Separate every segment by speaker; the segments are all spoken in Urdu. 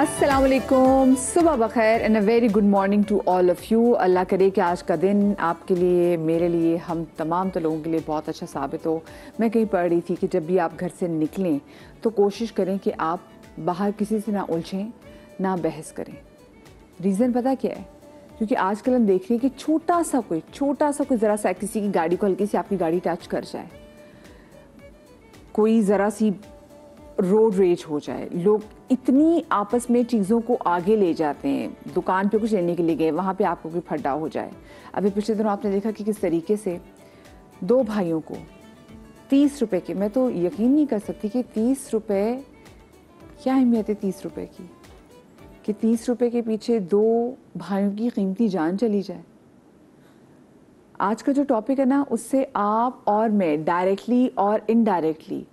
Speaker 1: السلام علیکم، صبح بخیر and a very good morning to all of you. اللہ کرے کہ آج کا دن آپ کے لیے، میرے لیے، ہم تمام تو لوگوں کے لیے بہت اچھا ثابت ہو. میں کہیں پڑھ رہی تھی کہ جب بھی آپ گھر سے نکلیں تو کوشش کریں کہ آپ باہر کسی سے نہ الجھیں، نہ بحث کریں. ریزن پتہ کیا ہے؟ کیونکہ آج کل ہم دیکھ رہے ہیں کہ چھوٹا سا کوئی ذرا سا کسی کی گاڑی کو ہلکی سی آپ کی گاڑی ٹچ کر جائے، کوئی ذرا سی روڈ ریج ہو جائے، لوگ اتنی آپس میں چیزوں کو آگے لے جاتے ہیں. دکان پہ کچھ لینے کے لیے گئے، وہاں پہ آپ کو کوئی پھڈا ہو جائے. ابھی پچھلے دنوں آپ نے دیکھا کہ کس طریقے سے دو بھائیوں کو 30 روپے کے، میں تو یقین نہیں کر سکتی کہ 30 روپے کیا اہمیت ہے 30 روپے کی، کہ 30 روپے کے پیچھے دو بھائیوں کی قیمتی جان چلی جائے. آج کا جو ٹاپک ہے نا، اس سے آپ اور میں ڈائریکٹلی اور انڈائریکٹلی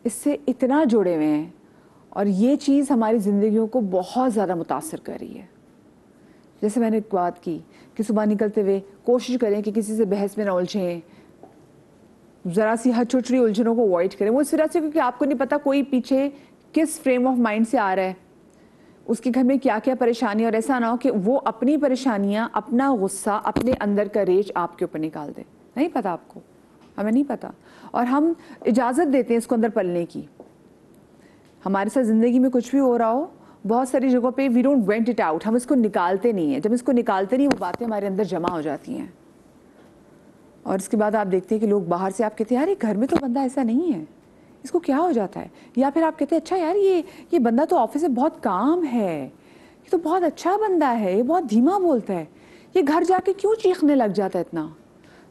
Speaker 1: اس سے اتنا جڑے ہوئے ہیں، اور یہ چیز ہماری زندگیوں کو بہت زیادہ متاثر کر رہی ہے. جیسے میں نے ایک بات کی کہ صبح نکلتے ہوئے کوشش کریں کہ کسی سے بحث میں نہ الجھیں، ذرا سی ہر چھوٹی الجھنوں کو اوائڈ کریں. وہ اس وجہ سے کیونکہ آپ کو نہیں پتا کوئی پیچھے کس فریم آف مائنڈ سے آ رہا ہے، اس کے گھر میں کیا کیا پریشانی، اور ایسا نہ ہو کہ وہ اپنی پریشانیاں، اپنا غصہ، اپنے اندر کا ریج آپ کے اوپر نکال دے. نہیں پتا آپ کو، ہمیں نہیں پتا، اور ہم اجازت دیتے ہیں اس کو اندر پلنے کی. ہمارے ساتھ زندگی میں کچھ بھی ہو رہا ہو، بہت ساری جگہوں پہ we don't vent it out, ہم اس کو نکالتے نہیں ہیں. جب اس کو نکالتے نہیں، وہ باتیں ہمارے اندر جمع ہو جاتی ہیں. اور اس کے بعد آپ دیکھتے ہیں کہ لوگ باہر سے آپ کہتے ہیں یار یہ گھر میں تو بندہ ایسا نہیں ہے، اس کو کیا ہو جاتا ہے. یا پھر آپ کہتے ہیں اچھا یار یہ بندہ تو آفس میں بہت کام ہے، یہ تو بہت اچھا بندہ ہے، یہ بہت دھیما بولتا ہے، یہ گھر جا کے کیوں چیخنے لگ جاتا ہے اتنا.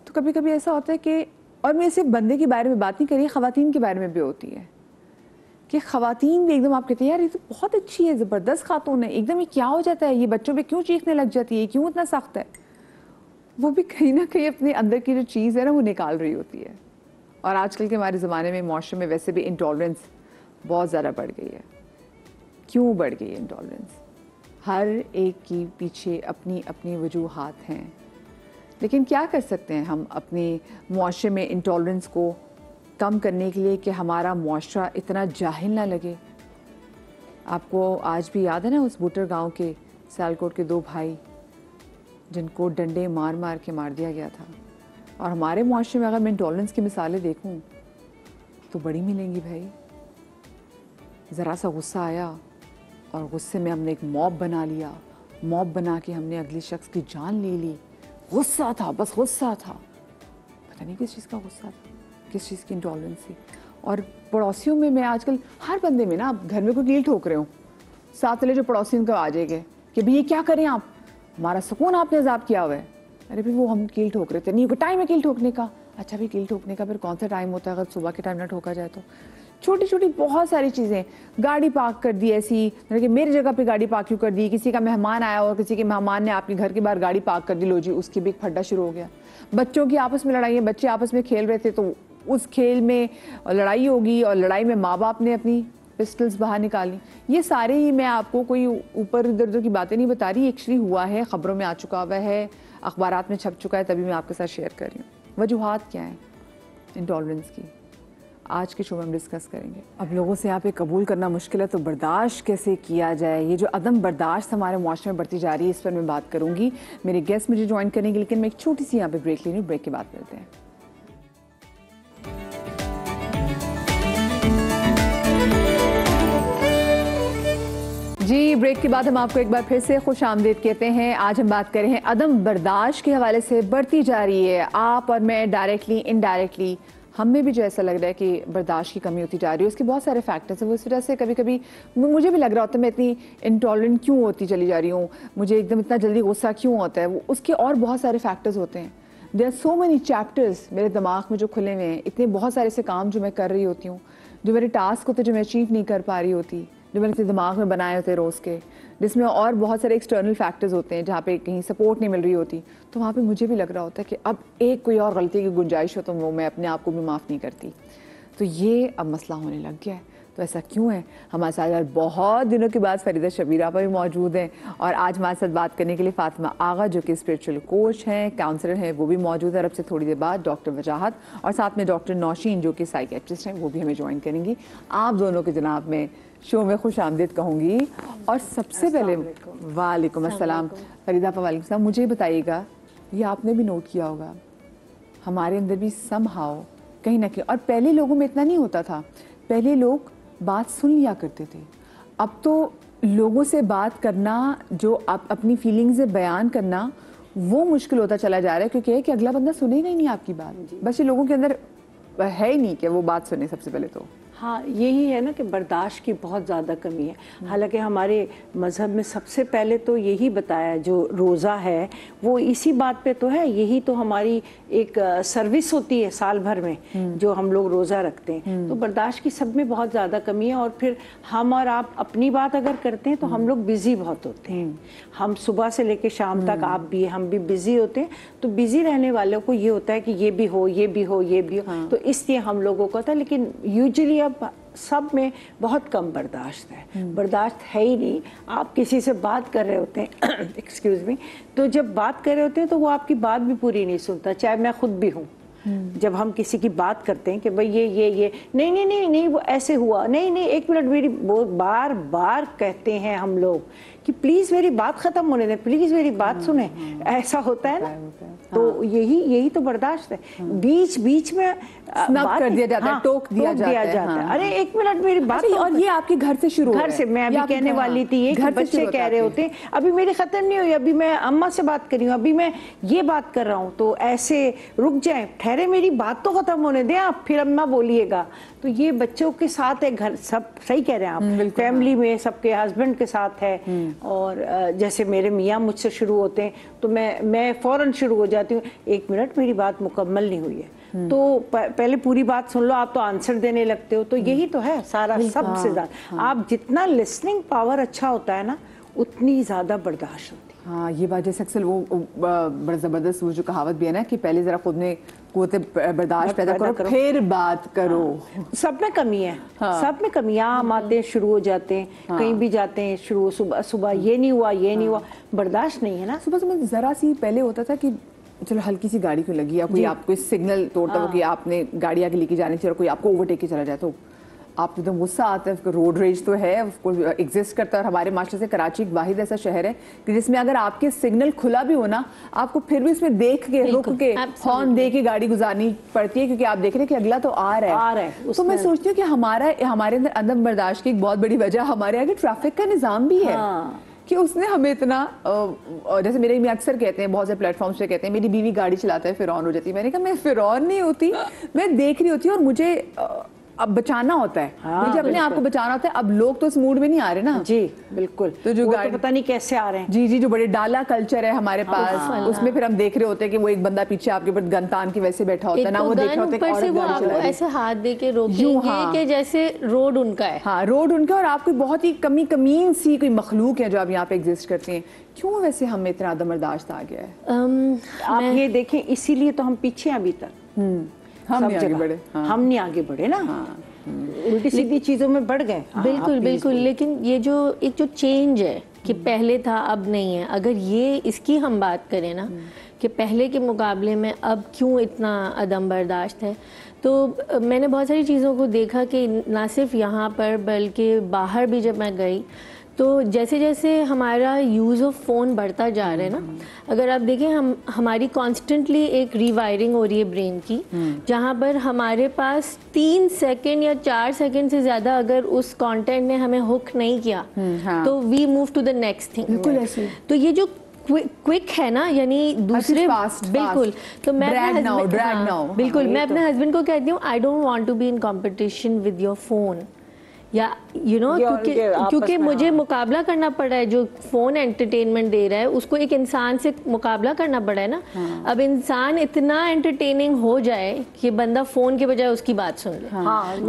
Speaker 1: تو کبھی کبھی ایسا ہوتا ہے کہ، اور میں صرف بندے کے بارے میں بات نہیں کر رہی، خواتین کے بارے میں بھی ہوتی ہے کہ خواتین بھی ایک دم آپ کہتے ہیں یار یہ تو بہت اچھی ہے، زبردست خاتون ہے، ایک دم یہ کیا ہو جاتا ہے، یہ بچوں پہ کیوں چیخنے لگ جاتی ہے، یہ کیوں اتنا سخت ہے. وہ بھی کہیں نہ کہیں اپنے اندر کی جو چیز ہے نا وہ نکال رہی ہوتی ہے. اور آج کل کے ہمارے زمانے میں، معاشرے میں ویسے بھی انٹالرنس بہت زیادہ بڑھ گئی ہے. کیوں بڑھ گئی ہے انٹالرنس؟ ہر ایک کی پیچھے اپنی اپنی وجوہات ہیں، لیکن کیا کر سکتے ہیں ہم اپنے معاشرے میں انٹالرنس کو کم کرنے کے لیے کہ ہمارا معاشرہ اتنا جاہل نہ لگے. آپ کو آج بھی یاد ہے نا اس بوٹر گاؤں کے سیالکوٹ کے دو بھائی جن کو ڈنڈے مار مار کے مار دیا گیا تھا. اور ہمارے معاشرے میں اگر میں انٹالرنس کی مثالیں دیکھوں تو بڑی ملیں گی بھائی. ذرا سا غصہ آیا اور غصے میں ہم نے ایک موب بنا لیا، موب بنا کے ہم نے اگلے شخص کی جان لے لی. غصہ تھا، بس غصہ تھا، پتہ نہیں کس چیز کا غصہ تھا، کس چیز کی انٹالرنس تھی. اور پڑوسیوں میں آج کل ہر بندے میں نا، آپ گھر میں کوئی کیل ٹھوک رہے ہو، ساتھ والے جو پڑوسی ان کو آ جائے گے کہ بھئی یہ کیا کریں آپ، ہمارا سکون آپ نے عذاب کیا ہوا ہے. ارے پھر وہ ہم کیل ٹھوک رہے تھے، نہیں کوئی ٹائم ہے کیل ٹھوکنے کا. اچھا بھی کیل ٹھوکنے کا پھر کون سا ٹائم ہوتا ہے اگر صبح کے ٹائم نہ ٹھوکا جائے تو؟ چھوٹی چھوٹی بہت ساری چیزیں، گاڑی پارک کر دی ایسی کہ میری جگہ پہ گاڑی پارک کیوں کر دی، کسی کا مہمان آیا اور کسی کے مہمان نے آپ کے گھر کے باہر گاڑی پارک کر دی، لو جی اس کی بھی ایک پھڈا شروع ہو گیا. بچوں کی آپس میں لڑائیاں، بچے آپس میں کھیل رہے تھے تو اس کھیل میں لڑائی ہوگی، اور لڑائی میں ماں باپ نے اپنی پسٹلز باہر نکالی. یہ سارے ہی، میں آپ کو کوئی اوپر ادھر ادھر کی باتیں نہیں بتا رہی، ایکچولی ہوا ہے، خبروں میں آ چکا ہوا ہے، اخبارات میں چھپ چکا ہے، تبھی میں آپ کے ساتھ شیئر کر رہی ہوں. وجوہات کیا ہیں انٹالرنس کی، آج کے شو میں ہم ڈسکس کریں گے. اب لوگوں سے یہاں پہ قبول کرنا مشکل ہے تو برداشت کیسے کیا جائے، یہ جو عدم برداشت ہمارے معاشرے میں بڑھتی جا رہی ہے، اس پر میں بات کروں گی. میرے گیسٹ مجھے جوائن کریں گے، لیکن میں ایک چھوٹی سی یہاں پہ بریک لے رہی ہوں. بریک کے بعد ملتے ہیں. جی بریک کے بعد ہم آپ کو ایک بار پھر سے خوش آمدید کہتے ہیں. آج ہم بات کر رہے ہیں عدم برداشت کے حوالے سے بڑھتی جا رہی ہے آپ اور میں، ڈائریکٹلی انڈائریکٹلی ہم میں بھی جو ایسا لگ رہا ہے کہ برداشت کی کمی ہوتی جا رہی ہے. اس کے بہت سارے فیکٹرز ہیں، وہ اس وجہ سے کبھی کبھی مجھے بھی لگ رہا ہوتا ہے میں اتنی انٹالرنٹ کیوں ہوتی چلی جا رہی ہوں، مجھے ایک دم اتنا جلدی غصہ کیوں ہوتا ہے. اس کے اور بہت سارے فیکٹرز ہوتے ہیں. There are so many chapters میرے دماغ میں جو کھلے ہوئے ہیں، اتنے بہت سارے سے کام جو میں کر رہی ہوتی ہوں، جو میرے ٹاسک ہوتے جو میں اچیو نہیں کر پا رہی ہوتی، جو میں نے اپنے دماغ میں بنائے ہوتے روز کے، جس میں اور بہت سارے ایکسٹرنل فیکٹرز ہوتے ہیں جہاں پہ کہیں سپورٹ نہیں مل رہی ہوتی. تو وہاں پہ مجھے بھی لگ رہا ہوتا ہے کہ اب ایک کوئی اور غلطی کی گنجائش ہو تو وہ میں اپنے آپ کو بھی معاف نہیں کرتی. تو یہ اب مسئلہ ہونے لگ گیا ہے. تو ایسا کیوں ہے؟ ہمارے ساتھ بہت دنوں کے بعد فریدہ شبیر آپا بھی موجود ہیں، اور آج ہمارے ساتھ بات کرنے کے لیے فاطمہ آغا جو کہ اسپرچل کوچ ہیں، کاؤنسلر ہیں، وہ بھی موجود ہے. اور اب سے تھوڑی دیر بعد ڈاکٹر وجاہت اور ساتھ میں ڈاکٹر نوشین جو کہ سائیکیٹرسٹ ہیں، وہ بھی ہمیں جوائن کریں گی. آپ دونوں کے جناب میں شو میں خوش آمدید کہوں گی. اور سب سے پہلے وعلیکم السلام. فریدہ آپا وعلیکم السلام. مجھے بتائیے گا، یہ آپ نے بھی نوٹ کیا ہوگا، ہمارے اندر بھی سم ہاؤ کہیں نہ کہیں، اور پہلے لوگوں میں اتنا نہیں ہوتا تھا، پہلے لوگ بات سن لیا کرتے تھے. اب تو لوگوں سے بات کرنا، جو اپنی فیلنگز بیان کرنا، وہ مشکل ہوتا چلا جا رہا ہے، کیونکہ کہ اگلا بندہ سنے گا ہی نہیں آپ کی بات. بس یہ لوگوں کے اندر ہے ہی نہیں کہ وہ بات سنے. سب سے پہلے تو
Speaker 2: ہاں یہی ہے نا کہ برداشت کی بہت زیادہ کمی ہے. حالانکہ ہمارے مذہب میں سب سے پہلے تو یہی بتایا، جو روزہ ہے وہ اسی بات پہ تو ہے. یہی تو ہماری ایک سروس ہوتی ہے سال بھر میں جو ہم لوگ روزہ رکھتے ہیں. تو برداشت کی سب میں بہت زیادہ کمی ہے. اور پھر ہم اور آپ اپنی بات اگر کرتے ہیں تو ہم لوگ بزی بہت ہوتے ہیں. ہم صبح سے لے کے شام تک، آپ بھی ہم بھی بزی ہوتے ہیں. تو بزی رہنے والوں کو یہ ہوتا ہے کہ یہ بھی ہو، یہ بھی ہو، یہ بھی ہو. تو اس لیے ہم لوگوں کو تھا. لیکن یوزلی اب سب میں بہت کم برداشت ہے. برداشت ہے ہی نہیں. آپ کسی سے بات کر رہے ہوتے ہیں ایکسکیوز می، تو جب بات کر رہے ہوتے ہیں تو وہ آپ کی بات بھی پوری نہیں سنتا، چاہے میں خود بھی ہوں. جب ہم کسی کی بات کرتے ہیں کہ بھئی یہ نہیں نہیں نہیں نہیں وہ ایسے ہوا، نہیں نہیں ایک منٹ میری، بار بار کہتے ہیں ہم لوگ کہ پلیز میری بات ختم ہونے دیں، پلیز میری بات سنیں. ایسا ہوتا ہے نا. تو یہی تو برداشت ہے. بیچ میں
Speaker 1: سنپ کر دیا جاتا ہے، ٹوک دیا جاتا ہے.
Speaker 2: ارے ایک منٹ میری بات.
Speaker 1: اور یہ آپ کے گھر سے شروع،
Speaker 2: گھر سے. میں ابھی کہنے والی تھی یہ کہ بچے کہہ رہے ہوتے ہیں ابھی میری ختم نہیں ہوئی، ابھی میں اماں سے بات کر رہی ہوں، ابھی میں یہ بات کر رہا ہوں. تو ایسے رک جائیں، ٹھہرے میری بات تو ختم ہونے دیں آپ، پھر اماں بولیے گا. تو یہ بچوں کے ساتھ ہے، گھر سب صحیح کہہ رہے ہیں آپ، فیملی میں سب کے ہسبینڈ کے ساتھ ہے. اور جیسے میرے میاں مجھ سے شروع ہوتے ہیں تو میں فوراً شروع ہو جاتی ہوں، ایک منٹ میری بات مکمل نہیں ہوئی ہے. تو پہلے پوری بات سن لو، آپ تو آنسر دینے لگتے ہو. تو یہی تو ہے سارا، سب سے زیادہ. آپ جتنا لسننگ پاور اچھا ہوتا ہے نا، اتنی زیادہ برداشت ہوتی ہے.
Speaker 1: ہاں یہ بات جیسے اکثر وہ بڑا زبردست وہ جو کہاوت بھی ہے نا کہ پہلے ذرا خود میں قوت برداشت پیدا کرو پھر بات کرو.
Speaker 2: سب میں کمی ہے، سب میں کمی. ہم آتے ہیں شروع ہو جاتے ہیں، کہیں بھی جاتے ہیں شروع، صبح یہ نہیں ہوا، یہ نہیں ہوا. برداشت نہیں ہے نا.
Speaker 1: صبح ذرا سی پہلے ہوتا تھا کہ چلو ہلکی سی گاڑی کو لگی، یا کوئی آپ کو سگنل توڑتا ہو کہ آپ نے گاڑی آگے لے کے جانی چاہیے اور کوئی آپ کو اوورٹیک کے چلا جائے تو آپ کو ایک دم غصہ آتا ہے. روڈ ریج تو ہے، اس کو ایگزسٹ کرتا ہے. اور ہمارے معاشرے سے کراچی ایک واحد ایسا شہر ہے کہ جس میں اگر آپ کے سگنل کھلا بھی ہونا، آپ کو پھر بھی اس میں دیکھ کے رک کے ہارن دے کے گاڑی گزارنی پڑتی ہے، کیونکہ آپ دیکھ رہے ہیں کہ اگلا تو آ رہا ہے. تو میں سوچتی ہوں کہ ہمارے اندر عدم برداشت کی ایک بہت بڑی وجہ ہمارے آگے ٹریفک کا نظام بھی ہے کہ اس نے ہمیں اتنا، جیسے میرے میں اکثر کہتے ہیں، بہت سے پلیٹ فارمز پہ کہتے ہیں میری بیوی گاڑی چلاتا ہے فرعون ہو جاتی ہے. میں نے کہا میں فرعون نہیں ہوتی، میں دیکھ رہی ہوتی ہوں اور مجھے اب بچانا ہوتا ہے، مجھے اپنے آپ کو بچانا ہوتا ہے. اب لوگ تو اس موڈ میں نہیں آ رہے نا.
Speaker 2: جی بالکل.
Speaker 1: تو جو
Speaker 2: پتہ نہیں کیسے آ رہے ہیں.
Speaker 1: جی جو بڑے ڈالا کلچر ہے ہمارے پاس، اس میں پھر ہم دیکھ رہے ہوتے ہیں کہ وہ ایک بندہ پیچھے آپ کے اوپر گن تان کی ویسے بیٹھا ہوتا ہے نا، وہ دیکھ رہا ہوتا ہے کہ
Speaker 3: وہ آپ کو ایسے ہاتھ دے کے روکیں گے کہ جیسے روڈ ان کا ہے.
Speaker 1: ہاں روڈ ان کا، اور آپ کو بہت ہی کمین سی کوئی مخلوق ہے جو آپ یہاں پہ ایگزسٹ کرتے ہیں. کیوں ویسے ہمیں اتنا عدم برداشت آ گیا ہے؟
Speaker 2: آپ یہ دیکھیں، اسی لیے تو ہم پیچھے ابھی تک،
Speaker 1: ہم
Speaker 2: نہیں آگے بڑھے نا، الٹی سیدھی چیزوں میں بڑھ گئے.
Speaker 3: بالکل. لیکن یہ جو ایک جو چینج ہے کہ پہلے تھا اب نہیں ہے، اگر یہ اس کی ہم بات کریں نا کہ پہلے کے مقابلے میں اب کیوں اتنا عدم برداشت ہے، تو میں نے بہت ساری چیزوں کو دیکھا کہ نہ صرف یہاں پر بلکہ باہر بھی جب میں گئی تو جیسے جیسے ہمارا یوز آف فون بڑھتا جا رہا ہے نا، اگر آپ دیکھیں ہماری کانسٹنٹلی ایک ریوائرنگ ہو رہی ہے برین کی، جہاں پر ہمارے پاس 3 سیکنڈ یا 4 سیکنڈ سے زیادہ اگر اس کانٹینٹ نے ہمیں ہک نہیں کیا تو we move to the next thing.
Speaker 1: بالکل ایسے.
Speaker 3: تو یہ جو کوئک ہے نا، یعنی دوسرے بالکل. تو میں بالکل میں اپنے ہسبینڈ کو کہتی ہوں I don't want to be in competition with your phone, یا کیونکہ مجھے مقابلہ کرنا پڑا ہے. جو فون انٹرٹینمنٹ دے رہا ہے اس کو ایک انسان سے مقابلہ کرنا پڑا ہے نا. اب انسان اتنا انٹرٹیننگ ہو جائے کہ بندہ فون کے بجائے اس کی بات سن لے.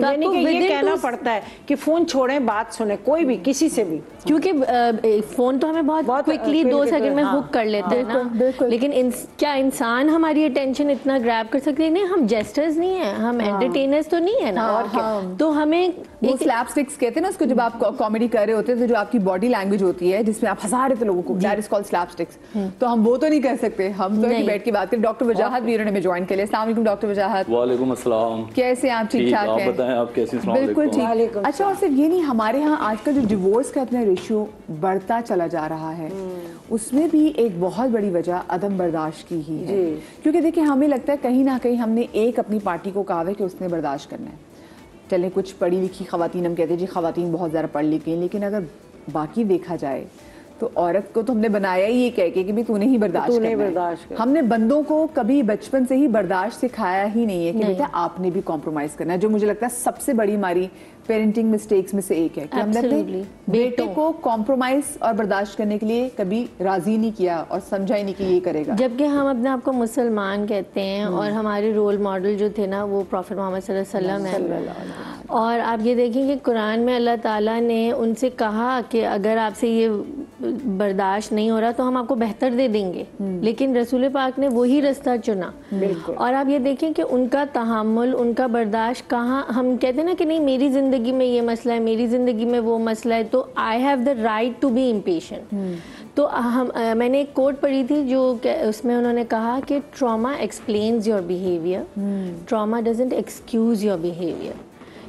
Speaker 2: یعنی کہ یہ کہنا پڑتا ہے کہ فون چھوڑیں، بات سنیں، کوئی بھی کسی سے بھی،
Speaker 3: کیونکہ فون تو ہمیں بہت کوئکلی 2 سیکنڈ میں ہک کر لیتے ہیں نا. لیکن کیا انسان ہماری اٹینشن اتنا گریب کر سکتے ہیں؟ نہیں، ہم جیسٹرز نہیں ہیں، ہم انٹرٹینرز تو نہیں ہے نا. تو ہمیں
Speaker 1: slapsticks کہتے ہیں نا اس کو, جب آپ کامیڈی کر رہے ہوتے ہیں تو جو آپ کی باڈی لینگویج ہوتی ہے جس میں آپ ہنسا رہے تھے لوگوں کو, that is called slapsticks. تو ہم وہ تو نہیں کر سکتے, ہم تو بیٹھ کے بات کریں. ڈاکٹر وجاہت بھی انہوں نے جوائن کر لیا. السلام علیکم ڈاکٹر وجاہت.
Speaker 4: وعلیکم السلام.
Speaker 1: کیسے آپ؟ ٹھیک ٹھاک ہیں؟
Speaker 4: آپ بتائیں آپ کیسے؟
Speaker 1: بالکل ٹھیک. اچھا, اور صرف یہ نہیں, ہمارے ہاں آج کل جو ڈیورس کا اپنا ریشیو بڑھتا چلا جا رہا ہے, اس میں بھی ایک بہت بڑی وجہ عدم برداشت کی ہی ہے. کیونکہ دیکھیں ہمیں لگتا ہے کہیں نہ کہیں ہم نے ایک اپنی پارٹی کو کہا ہے کہ اس نے برداشت کرنا ہے. چلیں کچھ پڑھی لکھی خواتین, ہم کہتے ہیں جی خواتین بہت زیادہ پڑھ لکھی ہیں, لیکن اگر باقی دیکھا جائے تو عورت کو تو ہم نے بنایا ہی یہ کہہ کے کہ بھی تو نے ہی برداشت کرنا ہے. ہم نے بندوں کو کبھی بچپن سے ہی برداشت سکھایا ہی نہیں ہے کہ بیٹا آپ نے بھی کمپرومائز کرنا ہے, جو مجھے لگتا ہے سب سے بڑی ہماری پیرنٹنگ مسٹیکس میں سے ایک ہے کہ ہم نے اپنے بیٹے کو کمپرومائز اور برداشت کرنے کے لیے کبھی راضی نہیں کیا اور سمجھا ہی نہیں کہ یہ کرے گا.
Speaker 3: جبکہ ہم اپنے آپ کو مسلمان کہتے ہیں اور ہمارے رول ماڈل جو تھے نا وہ پروفٹ محمد صلی اللہ علیہ وسلم ہیں. اور آپ یہ دیکھیں کہ قرآن میں اللہ تعالیٰ نے ان سے کہا کہ اگر آپ سے یہ برداشت نہیں ہو رہا تو ہم آپ کو بہتر دے دیں گے, لیکن رسول پاک نے وہی رستہ چنا. اور آپ یہ دیکھیں کہ ان کا تحمل, ان کا برداشت کہاں, ہم کہتے ہیں نا کہ نہیں میری زندگی میں یہ مسئلہ ہے, میری زندگی میں وہ مسئلہ ہے, تو I have the right to be impatient. تو میں نے ایک کوٹ پڑھی تھی جو اس میں انہوں نے کہا کہ trauma explains your behaviour, trauma doesn't excuse your behaviour.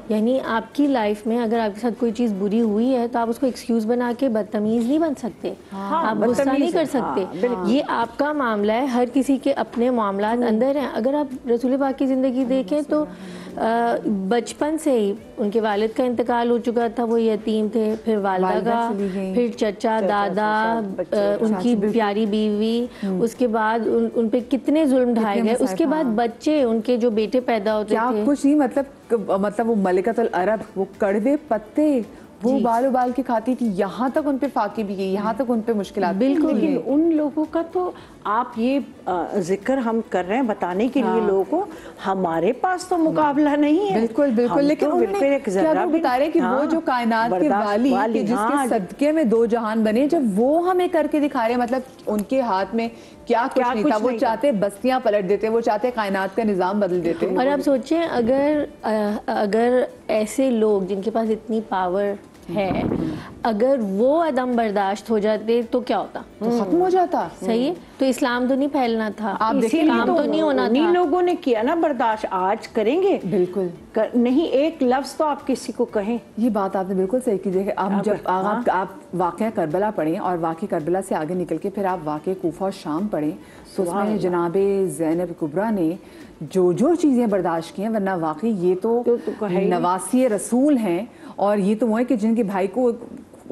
Speaker 3: یعنی آپ کی لائف میں اگر آپ کے ساتھ کوئی چیز بری ہوئی ہے تو آپ اس کو ایکسکیوز بنا کے بدتمیز نہیں بن سکتے, آپ غصہ نہیں کر سکتے. یہ آپ کا معاملہ ہے, ہر کسی کے اپنے معاملات اندر ہیں. اگر آپ رسول پاک کی زندگی دیکھیں تو بچپن سے ہی ان کے والد کا انتقال ہو چکا تھا, وہ یتیم تھے, پھر والدہ کا, پھر چچا, دادا, ان کی پیاری بیوی, اس کے بعد ان پہ کتنے ظلم ڈھائے گئے, اس کے بعد بچے, ان کے جو بیٹے پیدا ہوتے تھے.
Speaker 1: کچھ نہیں, مطلب وہ ملکۃ العرب, وہ کڑوے پتے وہ بال ابال کے کھاتی تھی, یہاں تک ان پہ فاقے بھی گئی, یہاں تک ان پہ مشکلات.
Speaker 2: بالکل. لیکن ان لوگوں کا تو آپ یہ ذکر ہم کر رہے ہیں بتانے کے لیے لوگوں کو, ہمارے پاس تو مقابلہ نہیں ہے.
Speaker 1: بالکل بالکل. لیکن انہوں نے کیا بتا رہے کہ وہ جو کائنات کے والی کہ جس کے صدقے میں دو جہان بنے, جب وہ ہمیں کر کے دکھا رہے, مطلب ان کے ہاتھ میں کیا کچھ نہیں تھا, وہ چاہتے بستیاں پلٹ دیتے, وہ چاہتے کائنات کا نظام بدل دیتے.
Speaker 3: اور آپ سوچیں اگر ایسے لوگ جن کے پاس اتنی پاور ہے, اگر وہ عدم برداشت ہو جاتے تو کیا ہوتا؟
Speaker 1: تو ختم ہو جاتا.
Speaker 3: صحیح ہے, تو اسلام تو نہیں پھیلنا تھا,
Speaker 2: اسی لیے تو نہیں ہونا تھا. لوگوں نے کیا نا برداشت, آج کریں گے
Speaker 1: بالکل
Speaker 2: نہیں, ایک لفظ تو آپ کسی کو کہیں.
Speaker 1: یہ بات آپ نے بالکل صحیح کی. دیکھیں آپ جب آپ واقعہ کربلا پڑھیں اور واقعہ کربلا سے آگے نکل کے پھر آپ واقعہ کوفہ اور شام پڑھیں, تو اس میں جناب زینب کبریٰ نے جو چیزیں برداشت کی ہیں, ورنہ واقعی یہ تو نواسی رسول ہیں, اور یہ تو وہ ہیں کہ جن کے بھائی کو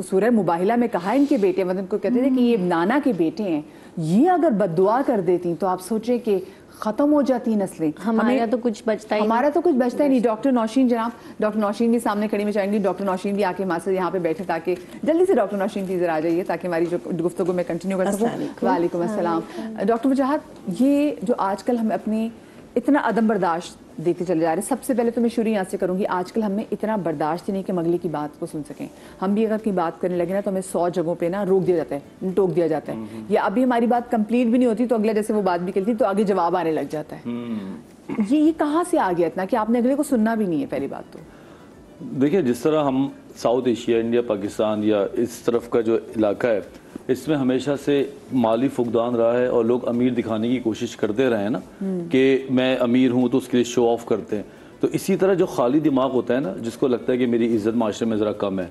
Speaker 1: سورہ مباہلہ میں کہا ان کے بیٹے, مطلب کو کہتے تھے کہ یہ نانا کے بیٹے ہیں, یہ اگر بد دعا کر دیتی تو آپ سوچیں کہ ختم ہو جاتی نسلیں.
Speaker 3: ہمارا تو کچھ بچتا
Speaker 1: ہی نہیں. ڈاکٹر نوشین جناب, ڈاکٹر نوشین بھی سامنے کھڑی میں چاہیں گی, ڈاکٹر نوشین بھی آ کے ہمارے ساتھ یہاں پہ بیٹھے تاکہ جلدی سے ڈاکٹر نوشین پلیز آ جائیے تاکہ ہماری جو گفتگو میں کنٹینیو کر سکوں. وعلیکم السلام. ڈاکٹر وجاہت, یہ جو آج کل ہم اپنی اتنا عدم برداشت دیتے چلے جا رہے ہیں, سب سے پہلے تو میں شروع یہاں سے کروں گی, آج کل ہمیں اتنا برداشت نہیں کہ ہم اگلے کی بات کو سن سکیں. ہم بھی اگر کی بات کرنے لگے نا تو ہمیں 100 جگہوں پہ نا روک دیا جاتا ہے, ٹوک دیا جاتا ہے, یا ابھی ہماری بات کمپلیٹ بھی نہیں ہوتی تو اگلا جیسے وہ بات بھی کرتی تو آگے جواب آنے لگ جاتا ہے. یہ کہاں سے آ گیا اتنا کہ آپ نے اگلے کو سننا بھی نہیں ہے؟ پہلی بات تو
Speaker 4: دیکھیں, جس طرح ہم ساؤتھ ایشیا, انڈیا, پاکستان یا اس طرف کا جو علاقہ ہے, اس میں ہمیشہ سے مالی فقدان رہا ہے, اور لوگ امیر دکھانے کی کوشش کرتے رہے ہیں نا کہ میں امیر ہوں, تو اس کے لیے شو آف کرتے ہیں. تو اسی طرح جو خالی دماغ ہوتا ہے نا, جس کو لگتا ہے کہ میری عزت معاشرے میں ذرا کم ہے,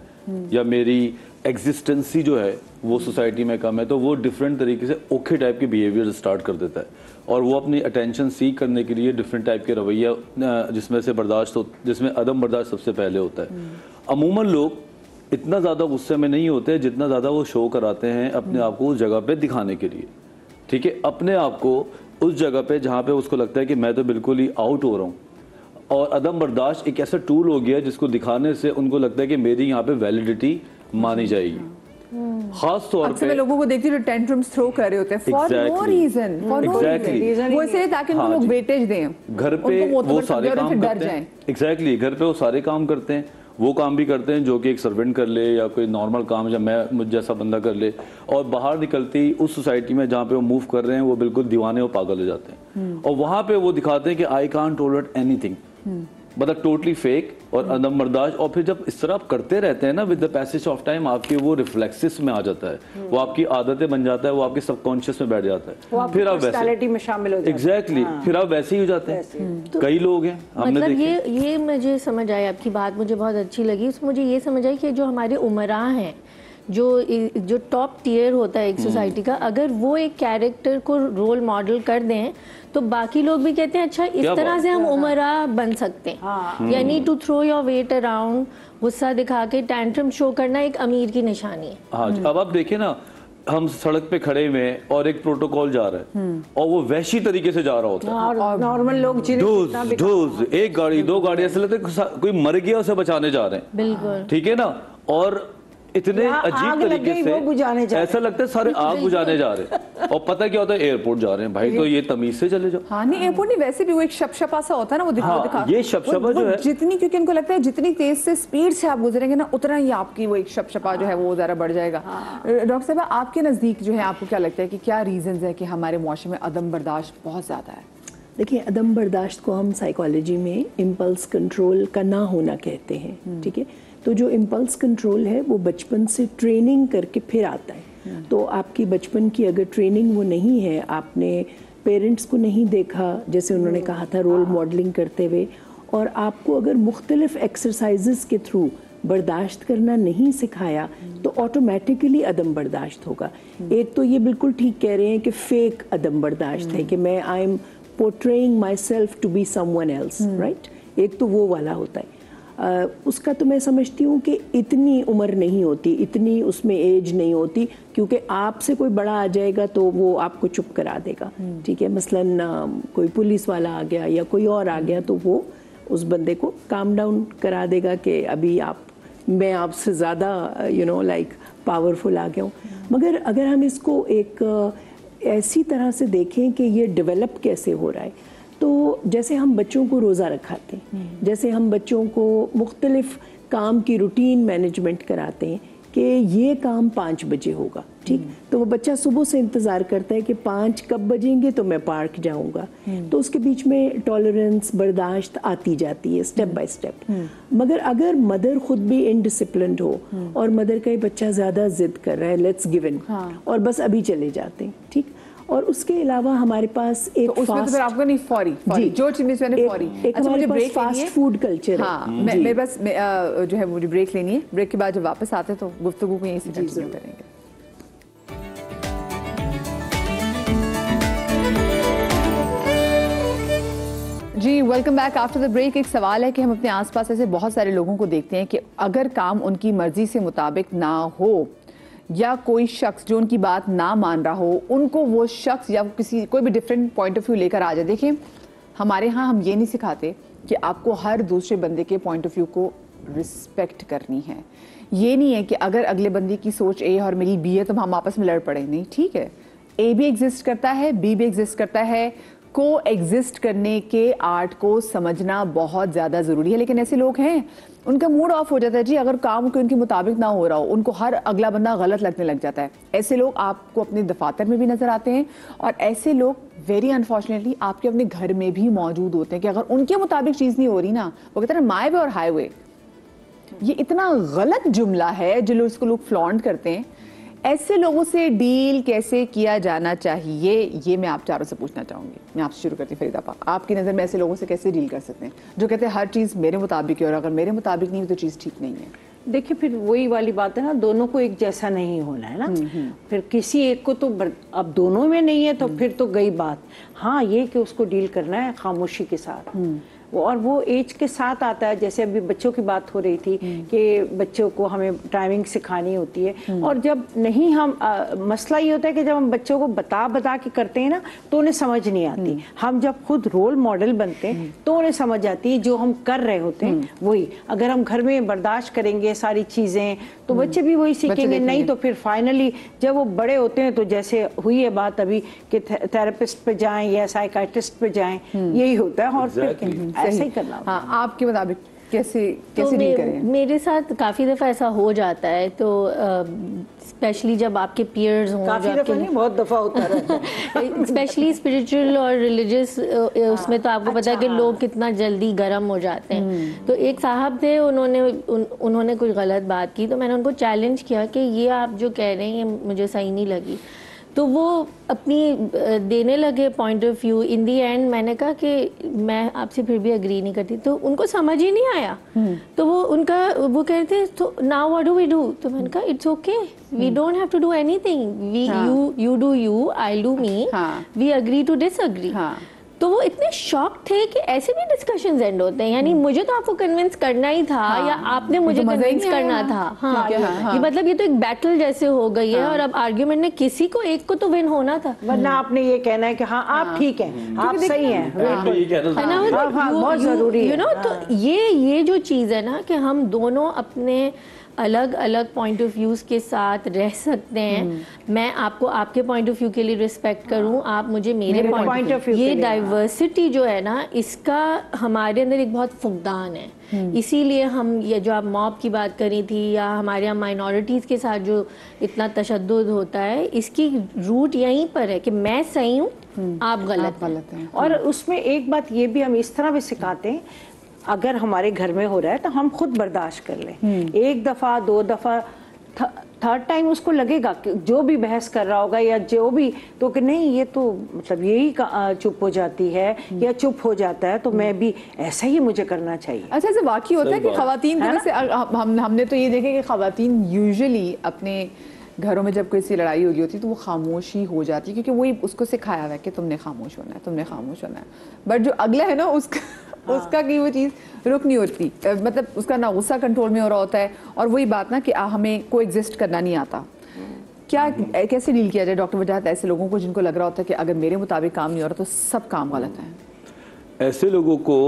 Speaker 4: یا میری ایگزسٹنسی جو ہے وہ سوسائٹی میں کم ہے, تو وہ ڈفرینٹ طریقے سے اوکھے ٹائپ کے بیہیویئر سٹارٹ کر دیتا ہے, اور وہ اپنی اٹینشن سیک کرنے کے لیے ڈفرینٹ ٹائپ کے رویہ, جس میں سے جس میں عدم برداشت سب سے پہلے ہوتا ہے. عموماً لوگ اتنا زیادہ غصے میں نہیں ہوتے جتنا زیادہ وہ شو کراتے ہیں اپنے آپ کو اس جگہ پہ دکھانے کے لیے. ٹھیک ہے, اپنے آپ کو اس جگہ پہ جہاں پہ اس کو لگتا ہے کہ میں تو بالکل ہی آؤٹ ہو رہا ہوں, اور عدم برداشت ایک ایسا ٹول ہو گیا جس کو دکھانے سے ان کو لگتا ہے کہ میری یہاں پہ ویلیڈیٹی مانی جائے گی. خاص طور پہ
Speaker 1: میں لوگوں کو دیکھتی ہوں ٹینٹرمز تھرو کر رہے ہوتے ہیں فار نو ریزن, وہ اس لیے تاکہ ان کو ویٹیج دیں,
Speaker 4: گھر پہ وہ سارے کام کرتے ہیں. ایگزیکٹلی, گھر پہ وہ سارے کام کرتے ہیں, وہ کام بھی کرتے ہیں جو کہ ایک سرونٹ کر لے یا کوئی نارمل کام یا میں مجھ جیسا بندہ کر لے, اور باہر نکلتی اس سوسائٹی میں جہاں پہ وہ موو کر رہے ہیں وہ بالکل دیوانے اور پاگل ہو جاتے ہیں, اور وہاں پہ وہ دکھاتے ہیں کہ آئی کانٹ ٹولریٹ اینی تھنگ. مطلب ٹوٹلی فیک اور عدم برداشت. اور پھر جب اس طرح آپ کرتے رہتے ہیں نا with the passage of time آپ کے وہ ریفلیکسز میں آ جاتا ہے, وہ آپ کی عادتیں بن جاتا ہے, وہ آپ کے سب کانشیس میں بیٹھ جاتا ہے, پھر آپ
Speaker 2: پرسنالٹی میں شامل ہو جاتے ہیں.
Speaker 4: ایگزیکٹلی پھر آپ ویسے ہی ہو جاتے ہیں. کئی لوگ ہیں ہم نے
Speaker 3: مطلب
Speaker 4: دیکھے.
Speaker 3: یہ مجھے سمجھ آئی آپ کی بات, مجھے بہت اچھی لگی. اس مجھے یہ سمجھ آئی کہ جو ہمارے عمراء ہیں, جو ٹاپ ٹیئر ہوتا ہے ایک سوسائٹی کا, اگر وہ ایک کیریکٹر کو رول ماڈل کر دیں تو باقی لوگ بھی کہتے ہیں اچھا اس طرح سے ہم عمراء بن سکتے ہیں. یعنی to throw your weight around, غصہ دکھا کے ٹینٹرم شو کرنا ایک امیر کی نشانی ہے.
Speaker 4: ہاں اب آپ دیکھیں نا, ہم سڑک پہ کھڑے ہوئے ہیں اور ایک پروٹوکول جا رہا ہے اور وہ وحشی طریقے سے جا رہا ہوتا ہے,
Speaker 2: اور نارمل لوگ
Speaker 4: ڈوز ایک گاڑی دو گاڑی, ایسا لگتا ہے کوئی مر گیا اسے بچانے جا رہے ہیں.
Speaker 3: بالکل
Speaker 4: ٹھیک ہے نا, اور اتنے عجیب طریقے سے ایسا لگتا ہے سارے آگ بجھانے جا رہے ہیں, اور پتہ کیا ہوتا ہے ایئرپورٹ جا رہے ہیں. بھائی تو یہ تمیز سے چلے جاؤ.
Speaker 1: ہاں نہیں ایئرپورٹ نہیں, ویسے بھی وہ ایک شپشپا سا ہوتا ہے نا, وہ دکھا
Speaker 4: یہ شپشپا جو ہے
Speaker 1: جتنی, کیونکہ ان کو لگتا ہے جتنی تیز سے سپیڈ سے آپ گزریں گے نا اتنا ہی آپ کی وہ ایک شپشپا جو ہے وہ ذرا بڑھ جائے گا. ڈاکٹر صاحبہ آپ کے نزدیک جو ہے آپ کو کیا لگتا ہے کہ کیا ریزنز ہے کہ ہمارے معاشرے میں عدم برداشت بہت زیادہ ہے؟
Speaker 5: دیکھیں, عدم برداشت کو ہم سائیکالوجی میں امپلس کنٹرول کا نہ ہونا کہتے ہیں. ٹھیک ہے, تو جو امپلس کنٹرول ہے وہ بچپن سے ٹریننگ کر کے پھر آتا ہے. تو آپ کی بچپن کی اگر ٹریننگ وہ نہیں ہے, آپ نے پیرنٹس کو نہیں دیکھا جیسے انہوں نے کہا تھا رول ماڈلنگ کرتے ہوئے, اور آپ کو اگر مختلف ایکسرسائزز کے تھرو برداشت کرنا نہیں سکھایا تو آٹومیٹکلی عدم برداشت ہوگا. ایک تو یہ بالکل ٹھیک کہہ رہے ہیں کہ فیک عدم برداشت ہے کہ میں I am portraying myself to be someone else, right? ایک تو وہ والا ہوتا ہے. اس کا تو میں سمجھتی ہوں کہ اتنی عمر نہیں ہوتی, اتنی اس میں ایج نہیں ہوتی, کیونکہ آپ سے کوئی بڑا آ جائے گا تو وہ آپ کو چپ کرا دے گا. ٹھیک ہے, مثلاً کوئی پولیس والا آ گیا یا کوئی اور آ گیا تو وہ اس بندے کو کام ڈاؤن کرا دے گا کہ ابھی میں آپ سے زیادہ لائک پاورفل آ گیا ہوں. مگر اگر ہم اس کو ایک ایسی طرح سے دیکھیں کہ یہ ڈیولپ کیسے ہو رہا ہے, تو جیسے ہم بچوں کو روزہ رکھاتے ہیں, جیسے ہم بچوں کو مختلف کام کی روٹین مینجمنٹ کراتے ہیں کہ یہ کام 5 بجے ہوگا. ٹھیک, تو وہ بچہ صبح سے انتظار کرتا ہے کہ 5 کب بجیں گے تو میں پارک جاؤں گا. تو اس کے بیچ میں ٹالرنس, برداشت آتی جاتی ہے اسٹیپ بائی اسٹیپ. مگر اگر مدر خود بھی انڈسپلنڈ ہو اور مدر کا یہ بچہ زیادہ ضد کر رہا ہے, لیٹس گیون, اور بس ابھی چلے جاتے ہیں. ٹھیک, اور اس کے علاوہ ہمارے پاس ایک فاسٹ فوڈ کلچر ہے.
Speaker 1: ہاں میں بس جو ہے مجھے بریک لینی ہے, بریک کے بعد جب واپس آتے تو گفتگو کو یہیں سے کنٹینیو کریں گے. جی welcome back after the break. ایک سوال ہے کہ ہم اپنے آس پاس ایسے بہت سارے لوگوں کو دیکھتے ہیں کہ اگر کام ان کی مرضی سے مطابق نہ ہو یا کوئی شخص جو ان کی بات نہ مان رہا ہو, ان کو وہ شخص یا کوئی بھی ڈفرینٹ پوائنٹ آف ویو لے کر آ جائے. دیکھیں ہمارے ہاں ہم یہ نہیں سکھاتے کہ آپ کو ہر دوسرے بندے کے پوائنٹ آف ویو کو رسپیکٹ کرنی ہے. یہ نہیں ہے کہ اگر اگلے بندے کی سوچ اے اور میری بی ہے تو ہم آپس میں لڑ پڑیں. نہیں, ٹھیک ہے, اے بھی ایگزسٹ کرتا ہے, بی بھی ایگزسٹ کرتا ہے. کو ایگزسٹ کرنے کے آرٹ کو سمجھنا بہت زیادہ ضروری ہے. لیکن ایسے لوگ ہیں ان کا موڈ آف ہو جاتا ہے جی اگر کام ان کے مطابق نہ ہو رہا ہو, ان کو ہر اگلا بندہ غلط لگنے لگ جاتا ہے. ایسے لوگ آپ کو اپنے دفاتر میں بھی نظر آتے ہیں, اور ایسے لوگ ویری انفارچونیٹلی آپ کے اپنے گھر میں بھی موجود ہوتے ہیں کہ اگر ان کے مطابق چیز نہیں ہو رہی نا, وہ کہتے ہیں مائی وے اور ہائی وے. یہ اتنا غلط جملہ ہے جو اس کو لوگ فلانٹ کرتے ہیں. ایسے لوگوں سے ڈیل کیسے کیا جانا چاہیے, یہ میں آپ چاروں سے پوچھنا چاہوں گی. میں آپ سے شروع کرتی ہوں فرید آپا, آپ کی نظر میں ایسے لوگوں سے کیسے ڈیل کر سکتے ہیں جو کہتے ہیں ہر چیز میرے مطابق ہے اور اگر میرے مطابق نہیں تو چیز ٹھیک نہیں ہے؟
Speaker 2: دیکھیں پھر وہی والی بات ہے نا, دونوں کو ایک جیسا نہیں ہونا ہے نا. پھر کسی ایک کو تو اب دونوں میں نہیں ہے تو پھر تو گئی بات. ہاں یہ کہ اس کو ڈیل کرنا ہے خاموشی کے ساتھ, اور وہ ایج کے ساتھ آتا ہے. جیسے ابھی بچوں کی بات ہو رہی تھی کہ بچوں کو ہمیں ٹائمنگ سکھانی ہوتی ہے, اور جب نہیں ہم مسئلہ یہ ہوتا ہے کہ جب ہم بچوں کو بتا کے کرتے ہیں نا تو انہیں سمجھ نہیں آتی. ہم جب خود رول ماڈل بنتے ہیں تو انہیں سمجھ آتی ہے جو ہم کر رہے ہوتے ہیں وہی. اگر ہم گھر میں برداشت کریں گے ساری چیزیں تو بچے بھی وہی سیکھیں گے. نہیں تو پھر فائنلی جب وہ بڑے ہوتے ہیں تو جیسے ہوئی ہے بات ابھی کہ تھراپسٹ پہ جائیں یا سائیکائٹرسٹ پہ جائیں, یہی ہوتا ہے. اور پھر ایسا ہی کرنا.
Speaker 1: ہاں آپ کے مطابق کیسے ڈیل کریں؟
Speaker 3: میرے ساتھ کافی دفعہ ایسا ہو جاتا ہے, تو اسپیشلی جب آپ کے پیئرز ہوں,
Speaker 2: کافی دفعہ نہیں, بہت دفعہ ہوتا رہتا ہے,
Speaker 3: اسپیشلی اسپریچول اور ریلیجیس, اس میں تو آپ کو پتا ہے کہ لوگ کتنا جلدی گرم ہو جاتے ہیں. تو ایک صاحب تھے, انہوں نے کوئی غلط بات کی, تو میں نے ان کو چیلنج کیا کہ یہ آپ جو کہہ رہے ہیں یہ مجھے صحیح نہیں لگی. تو وہ اپنی دینے لگے point of view. In the end میں نے کہا کہ میں آپ سے پھر بھی اگری نہیں کرتی, تو ان کو سمجھ ہی نہیں آیا. تو وہ کہتے ہیں تو now what do we do. تو میں نے کہا it's okay, we don't have to do anything, you do you, I do me, we agree to disagree. تو وہ اتنے شاک تھے کہ ایسے بھی ڈسکشنز اینڈ ہوتے ہیں, یعنی مجھے تو آپ کو کنونس کرنا ہی تھا یا آپ نے مجھے کنونس کرنا تھا. ہاں, یہ مطلب یہ تو ایک بیٹل جیسے ہو گئی ہے, اور اب آرگیومنٹ میں کسی کو ایک کو تو ون ہونا تھا,
Speaker 2: ورنہ آپ نے یہ کہنا ہے کہ ہاں آپ ٹھیک ہیں, آپ صحیح ہیں, بہت ضروری ہے.
Speaker 3: تو یہ جو چیز ہے نا کہ ہم دونوں اپنے الگ الگ پوائنٹ آف ویوز کے ساتھ رہ سکتے ہیں. میں آپ کو آپ کے پوائنٹ آف ویو کے لیے رسپیکٹ کروں, آپ مجھے میرے پوائنٹ آف ویو. یہ ڈائیورسٹی جو ہے نا, اس کا ہمارے اندر ایک بہت فقدان ہے. اسی لیے ہم یہ جو آپ موب کی بات کری تھی, یا ہمارے یہاں مائنورٹیز کے ساتھ جو اتنا تشدد ہوتا ہے, اس کی روٹ یہیں پر ہے کہ میں صحیح ہوں, آپ غلط ہیں.
Speaker 2: اور اس میں ایک بات یہ بھی ہم اس طرح بھی سکھاتے ہیں, اگر ہمارے گھر میں ہو رہا ہے تو ہم خود برداشت کر لیں. ایک دفعہ, دو دفعہ, تھرڈ ٹائم اس کو لگے گا کہ جو بھی بحث کر رہا ہوگا یا جو بھی, تو کہ نہیں یہ تو مطلب یہی چپ ہو جاتی ہے یا چپ ہو جاتا ہے, تو میں بھی ایسا ہی مجھے کرنا چاہیے.
Speaker 1: اچھا, ایسا واقعی ہوتا ہے کہ خواتین کو, جیسے ہم نے تو یہ دیکھا کہ خواتین یوزلی اپنے گھروں میں جب کوئی سی لڑائی ہو رہی ہوتی ہے تو وہ خاموشی ہو جاتی ہے, کیونکہ وہی اس کو سکھایا ہوا ہے کہ تم نے خاموش ہونا ہے, تم نے خاموش ہونا ہے. بٹ جو اگلا ہے نا, اس کا کی وہ چیز رک نہیں ہوتی, مطلب اس کا نہ غصہ کنٹرول میں ہو رہا ہوتا ہے, اور وہی بات نا کہ ہمیں کو ایگزسٹ کرنا نہیں آتا. کیا کیسے ڈیل کیا جائے ڈاکٹر وجاہت ایسے لوگوں کو جن کو لگ رہا ہوتا ہے کہ اگر میرے مطابق کام نہیں ہو رہا تو سب کام غلط ہیں؟
Speaker 4: ایسے لوگوں کو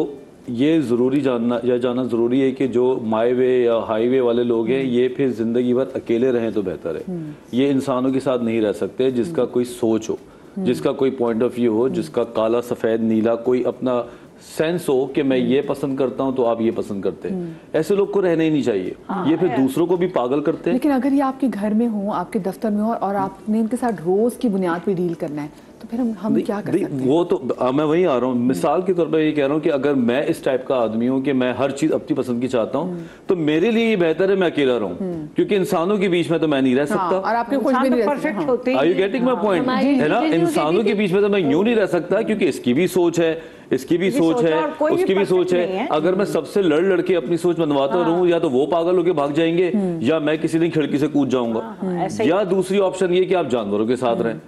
Speaker 4: یہ ضروری جاننا ضروری ہے کہ جو مائی وے یا ہائی وے والے لوگ ہیں, یہ پھر زندگی بھر اکیلے رہیں تو بہتر ہے. یہ انسانوں کے ساتھ نہیں رہ سکتے جس کا کوئی سوچ ہو, جس کا کوئی پوائنٹ آف ویو ہو, جس کا کالا سفید نیلا کوئی اپنا سینس ہو کہ میں یہ پسند کرتا ہوں تو آپ یہ پسند کرتے ہیں. ایسے لوگ کو رہنا ہی نہیں چاہیے, یہ پھر دوسروں کو بھی پاگل کرتے ہیں.
Speaker 1: لیکن اگر یہ آپ کے گھر میں ہوں, آپ کے دفتر میں ہو, اور آپ نے ان کے ساتھ روز کی بنیاد پہ ڈیل کرنا ہے, تو پھر ہم کیا کر سکتے ہیں؟
Speaker 4: وہ تو میں وہی آ رہا ہوں, مثال کے طور پر یہ کہہ رہا ہوں کہ اگر میں اس ٹائپ کا آدمی ہوں کہ میں ہر چیز اپنی پسند کی چاہتا ہوں, تو میرے لیے یہ بہتر ہے میں اکیلا رہوں, کیونکہ انسانوں کے بیچ میں تو میں نہیں رہ سکتا.
Speaker 1: اور آپ کے خوش بھی نہیں رہ سکتے.
Speaker 4: Are you getting my point? ہے نا, انسانوں کے بیچ میں تو میں یوں نہیں رہ سکتا, کیونکہ اس کی بھی سوچ ہے, اس کی بھی سوچ ہے, اس کی بھی سوچ ہے. اگر میں سب سے لڑ کے اپنی سوچ منواتا رہوں, یا تو وہ پاگل ہو کے بھاگ جائیں گے, یا میں کسی دن کھڑکی سے کود جاؤں گا. یا دوسری آپشن یہ کہ آپ جانوروں کے ساتھ رہیں,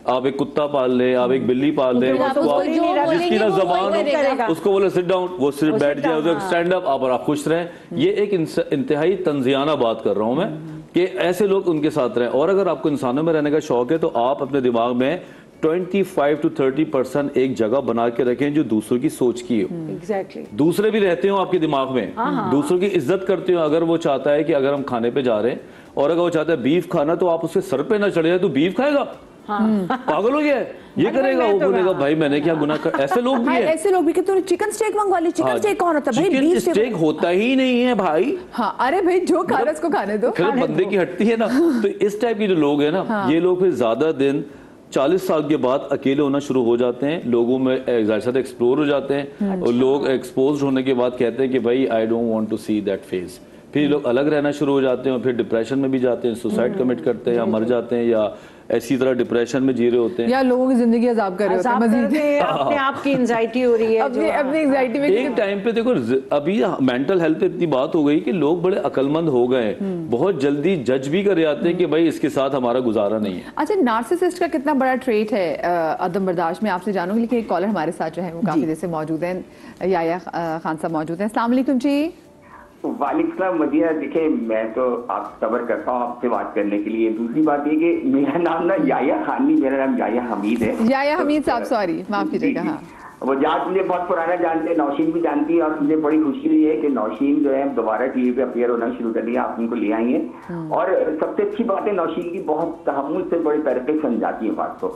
Speaker 4: آپ ایک کتا پال لیں, آپ ایک بلی پال لیں, جس کی نہ زبان ہو اس کو بولے سٹ ڈاؤن, وہ صرف بیٹھ جائے, اسٹینڈ اپ, آپ خوش رہیں. یہ ایک انتہائی تنزیانہ بات کر رہا ہوں میں کہ ایسے لوگ ان کے ساتھ رہیں. اور اگر آپ کو انسانوں میں رہنے کا شوق ہے تو آپ اپنے دماغ میں 25 to 30% ایک جگہ بنا کے رکھیں جو دوسروں کی سوچ کی ہو. دوسرے بھی رہتے ہوں آپ کے دماغ میں, دوسروں کی عزت کرتے ہوں. اگر وہ چاہتا ہے کہ اگر ہم کھانے پہ جا رہے ہیں, اور اگر وہ چاہتا ہے بیف کھانا, تو آپ اس کے سر پہ نہ چڑھ جائے تو بیف کھائے گا, پاگل ہو گیا ہے, یہ کرے گا, وہ بولے گا بھائی میں نے کیا گناہ کر. ایسے لوگ بھی ہیں,
Speaker 1: ایسے لوگ بھی کہ تو نے چکن سٹیک منگوا لی. چکن سٹیک کون ہوتا ہے بھائی؟
Speaker 4: چکن سٹیک ہوتا ہی نہیں ہے بھائی.
Speaker 1: ہاں, ارے بھائی جو کھا رہا ہے اس کو کھانے دو.
Speaker 4: پھر بندے کی ہٹتی ہے نا. تو اس ٹائپ کے جو لوگ ہیں نا, یہ لوگ پھر زیادہ دن 40 سال کے بعد اکیلے ہونا شروع ہو جاتے ہیں, لوگوں میں ظاہر سے ایکسپلور ہو جاتے ہیں, اور لوگ ایکسپوزڈ ہونے کے بعد کہتے ہیں کہ بھائی I don't want to see that phase. پھر لوگ الگ رہنا شروع ہو جاتے ہیں, اور پھر ڈپریشن میں بھی جاتے ہیں, سوسائڈ کمٹ کرتے ہیں, یا مر جاتے ہیں, یا ایسی طرح ڈپریشن میں جی رہے ہوتے ہیں,
Speaker 1: یا لوگوں کی زندگی عذاب کر رہے ہوتے ہیں, مزید
Speaker 2: اپنے آپ کی انزائٹی ہو رہی ہے.
Speaker 1: اپنی انزائٹی میں
Speaker 4: ایک ٹائم پہ دیکھو ابھی مینٹل ہیلتھ پہ اتنی بات ہو گئی کہ لوگ بڑے عقل مند ہو گئے, بہت جلدی جج بھی کر جاتے ہیں کہ بھائی اس کے ساتھ ہمارا گزارا نہیں ہے.
Speaker 1: اچھا, نارسسسٹ کا کتنا بڑا ٹریٹ ہے عدم برداشت, میں آپ سے جانوں گی. لیکن ایک کالر ہمارے ساتھ جو ہے وہ کافی دیر سے موجود ہیں, یایا خان صاحب موجود ہیں. السلام علیکم جی.
Speaker 6: وعلیکم السلام. مدیہ دیکھیں, میں تو آپ صبر کرتا ہوں آپ سے بات کرنے کے لیے. دوسری بات یہ کہ میرا نام نا یایا خان نہیں, میرا نام یایا حمید ہے.
Speaker 1: یایا حمید صاحب, سوری, معاف کیجیے گا. ہاں,
Speaker 6: وہ جات مجھے بہت پرانا جانتے ہیں, نوشین بھی جانتی ہے, اور مجھے بڑی خوشی ہوئی ہے کہ نوشین جو ہے دوبارہ ٹی وی پہ اپیئر ہونا شروع کر دیا, آپ ان کو لے آئی ہیں. اور سب سے اچھی بات ہے نوشین کی بہت تحمل سے بڑے طریقے سے سمجھاتی ہے بات کو.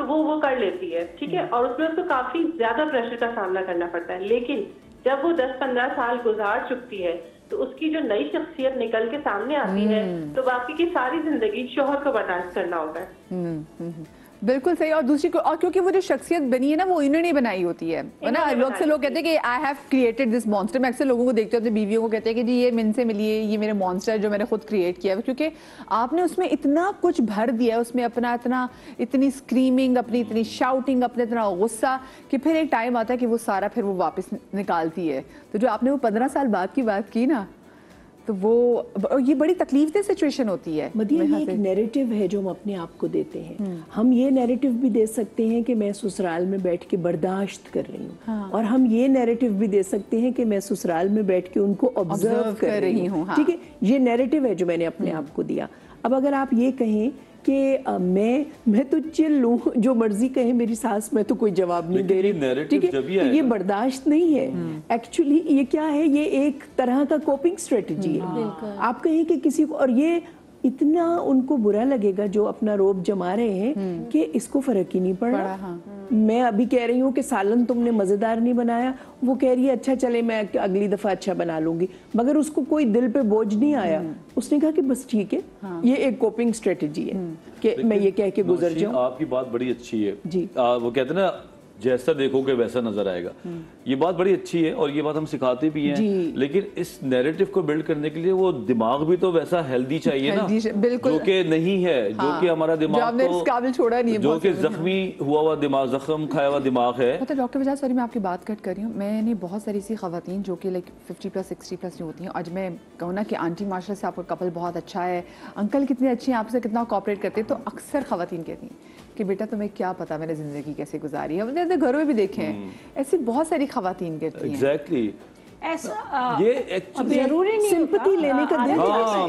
Speaker 7: تو وہ کر لیتی ہے, ٹھیک ہے, اور اس میں اس کو کافی زیادہ پریشر کا سامنا کرنا پڑتا ہے. لیکن جب وہ 10-15 سال گزار چکتی ہے تو اس کی جو نئی شخصیت نکل کے سامنے آتی ہے تو باقی کی ساری زندگی شوہر کو برداشت کرنا ہوتا ہے.
Speaker 1: بالکل صحیح. اور دوسری اور کیونکہ وہ جو شخصیت بنی ہے نا وہ انہوں نے بنائی ہوتی ہے نا. لوگ سے لوگ کہتے ہیں کہ I have created this monster. میں اکثر لوگوں کو دیکھتے ہوتے بیویوں کو کہتے ہیں کہ جی یہ من سے ملی ہے, یہ میرے مانسٹر جو میں نے خود کریٹ کیا ہے, کیونکہ آپ نے اس میں اتنا کچھ بھر دیا ہے, اس میں اپنا اتنی اسکریمنگ, اپنی اتنی شاؤٹنگ, اپنا اتنا غصہ, کہ پھر ایک ٹائم آتا ہے کہ وہ سارا پھر وہ واپس نکالتی ہے. تو جو آپ نے وہ 15 سال بعد کی بات کی نا, تو وہ یہ بڑی تکلیف دہ سچویشن ہوتی ہے.
Speaker 5: مدیہ یہ ایک نیریٹو ہے جو ہم اپنے آپ کو دیتے ہیں. ہم یہ نیریٹو بھی دے سکتے ہیں کہ میں سسرال میں بیٹھ کے برداشت کر رہی ہوں, اور ہم یہ نیریٹو بھی دے سکتے ہیں کہ میں سسرال میں بیٹھ کے ان کو آبزرو کر رہی ہوں. ٹھیک ہے, یہ نیریٹو ہے جو میں نے اپنے آپ کو دیا. اب اگر آپ یہ کہیں کہ میں تو چل لوں, جو مرضی کہیں میری ساس, میں تو کوئی جواب نہیں دے رہی, ٹھیک ہے, یہ برداشت نہیں ہے. ایکچولی یہ کیا ہے, یہ ایک طرح کا کوپنگ اسٹریٹجی ہے. آپ کہیں کہ کسی کو, اور یہ اتنا ان کو برا لگے گا جو اپنا روب جما رہے ہیں کہ اس کو فرق ہی نہیں پڑ رہا. میں ابھی کہہ رہی ہوں کہ سالن تم نے مزیدار نہیں بنایا, وہ کہہ رہی ہے اچھا چلے میں اگلی دفعہ اچھا بنا لوں گی, مگر اس کو کوئی دل پہ بوجھ نہیں آیا. اس نے کہا کہ بس ٹھیک ہے. یہ ایک کوپنگ اسٹریٹجی ہے کہ میں یہ کہہ کے گزر جاؤں.
Speaker 4: آپ کی بات بڑی اچھی ہے
Speaker 5: جی.
Speaker 4: وہ کہتے ہیں نا جیسا دیکھو گے ویسا نظر آئے گا. یہ بات بڑی اچھی ہے اور یہ بات ہم سکھاتے بھی ہیں, لیکن اس نیریٹو کو بلڈ کرنے کے لیے وہ دماغ بھی تو ویسا ہیلدی چاہیے نا, جو کہ نہیں ہے, جو کہ ہمارا دماغ جو کہ زخمی ہوا ہوا دماغ, زخم کھایا ہوا دماغ ہے.
Speaker 1: ڈاکٹر وجاہت سوری میں آپ کی بات کٹ کر رہی ہوں. میں نے بہت ساری ایسی خواتین جو کہ لائک 50+ 60+ جو ہوتی ہیں, آج میں کہوں نا کہ آنٹی ماشاء سے آپ کا کپل بہت اچھا ہے, انکل کتنے اچھے ہیں, آپ سے کتنا کوآپریٹ کرتے ہیں, تو اکثر خواتین کہتی ہیں کہ بیٹا تمہیں کیا پتا میں نے زندگی کیسے گزاری ہے. ہم نے گھروں میں بھی دیکھے ہیں ایسی بہت ساری خواتین کرتی ہیں.
Speaker 4: ایگزیکٹلی
Speaker 2: ایسا
Speaker 4: یہ
Speaker 2: ضروری نہیں
Speaker 5: سمپتی لینے کا دل,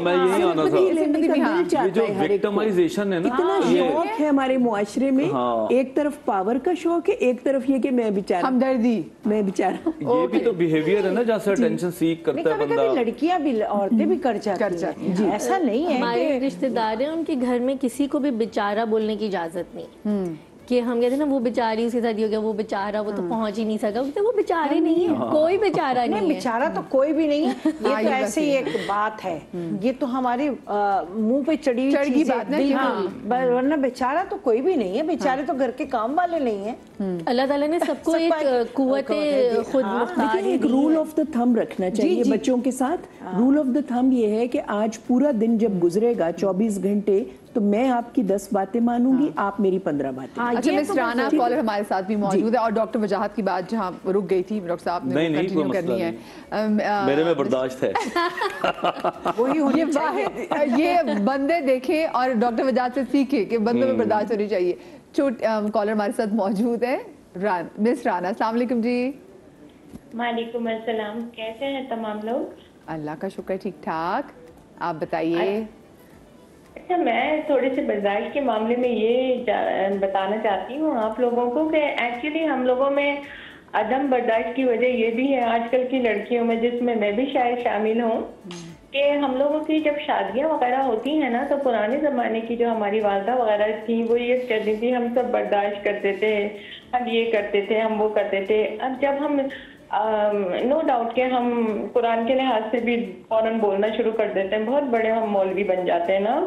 Speaker 4: میں یہی آنا تھا,
Speaker 5: یہ
Speaker 4: جو وکٹمائزیشن ہے نا,
Speaker 5: اتنا شوق ہے ہمارے معاشرے میں. ایک طرف پاور کا شوق ہے, ایک طرف یہ کہ میں بیچارہ,
Speaker 1: ہمدردی,
Speaker 5: میں بیچارہ.
Speaker 4: یہ بھی تو بیہیویئر ہے نا جہاں سے اٹینشن سیک کرتا ہے بندہ.
Speaker 2: لڑکیاں بھی, عورتیں بھی کر جاتی ہیں, ایسا نہیں ہے.
Speaker 3: ہمارے رشتے دار ہیں, ان کے گھر میں کسی کو بھی بیچارہ بولنے کی اجازت نہیں, کہ ہم کہتے ہیں نا وہ بیچاری اس کے ساتھ یہ ہو گیا, وہ بیچارہ وہ تو پہنچ ہی نہیں سکا. وہ بیچارے نہیں ہیں, کوئی بیچارہ نہیں ہے.
Speaker 2: بیچارہ تو کوئی بھی نہیں ہے. یہ تو ایسے ہی ایک بات ہے, یہ تو ہمارے منہ پہ چڑھی ہوئی بات ہے, ورنہ بیچارہ تو کوئی بھی نہیں ہے. بیچارے تو گھر کے کام والے نہیں ہیں.
Speaker 3: اللہ تعالیٰ نے سب کو ایک قوت خود مختار.
Speaker 5: لیکن ایک رول آف دا تھم رکھنا چاہیے بچوں کے ساتھ. رول آف دا تھم یہ ہے کہ آج پورا دن جب گزرے گا 24 گھنٹے, تو میں آپ کی 10 باتیں مانوں گی, آپ میری 15 باتیں.
Speaker 1: اچھا مس رانا کالر ہمارے ساتھ بھی موجود ہے, اور ڈاکٹر وجاہت کی بات جہاں رک گئی تھی ڈاکٹر صاحب نے کنٹینیو کرنی ہے.
Speaker 4: میرے میں برداشت ہے.
Speaker 1: یہ بندے دیکھیں اور ڈاکٹر وجاہت سے سیکھیں کہ بندوں میں برداشت ہونی چاہیے. کالر ہمارے ساتھ موجود ہے مس رانا. السلام علیکم جی.
Speaker 8: وعلیکم السلام, کیسے ہیں تمام لوگ؟
Speaker 1: اللہ کا شکر, ٹھیک ٹھاک, آپ بتائیے.
Speaker 8: اچھا, میں تھوڑے سے برداشت کے معاملے میں یہ بتانا چاہتی ہوں آپ لوگوں کو کہ ایکچولی ہم لوگوں میں عدم برداشت کی وجہ یہ بھی ہے آج کل کی لڑکیوں میں, جس میں بھی شاید شامل ہوں, کہ ہم لوگوں کی جب شادیاں وغیرہ ہوتی ہیں نا, تو پرانے زمانے کی جو ہماری والدہ وغیرہ تھیں وہ یہ کہتی تھی ہم سب برداشت کرتے تھے, ہم یہ کرتے تھے, ہم وہ کرتے تھے. اب جب ہم نو ڈاؤٹ کہ ہم قرآن کے لحاظ سے بھی فوراً بولنا شروع کر دیتے ہیں, بہت بڑے ہم مولوی بن جاتے ہیں نا,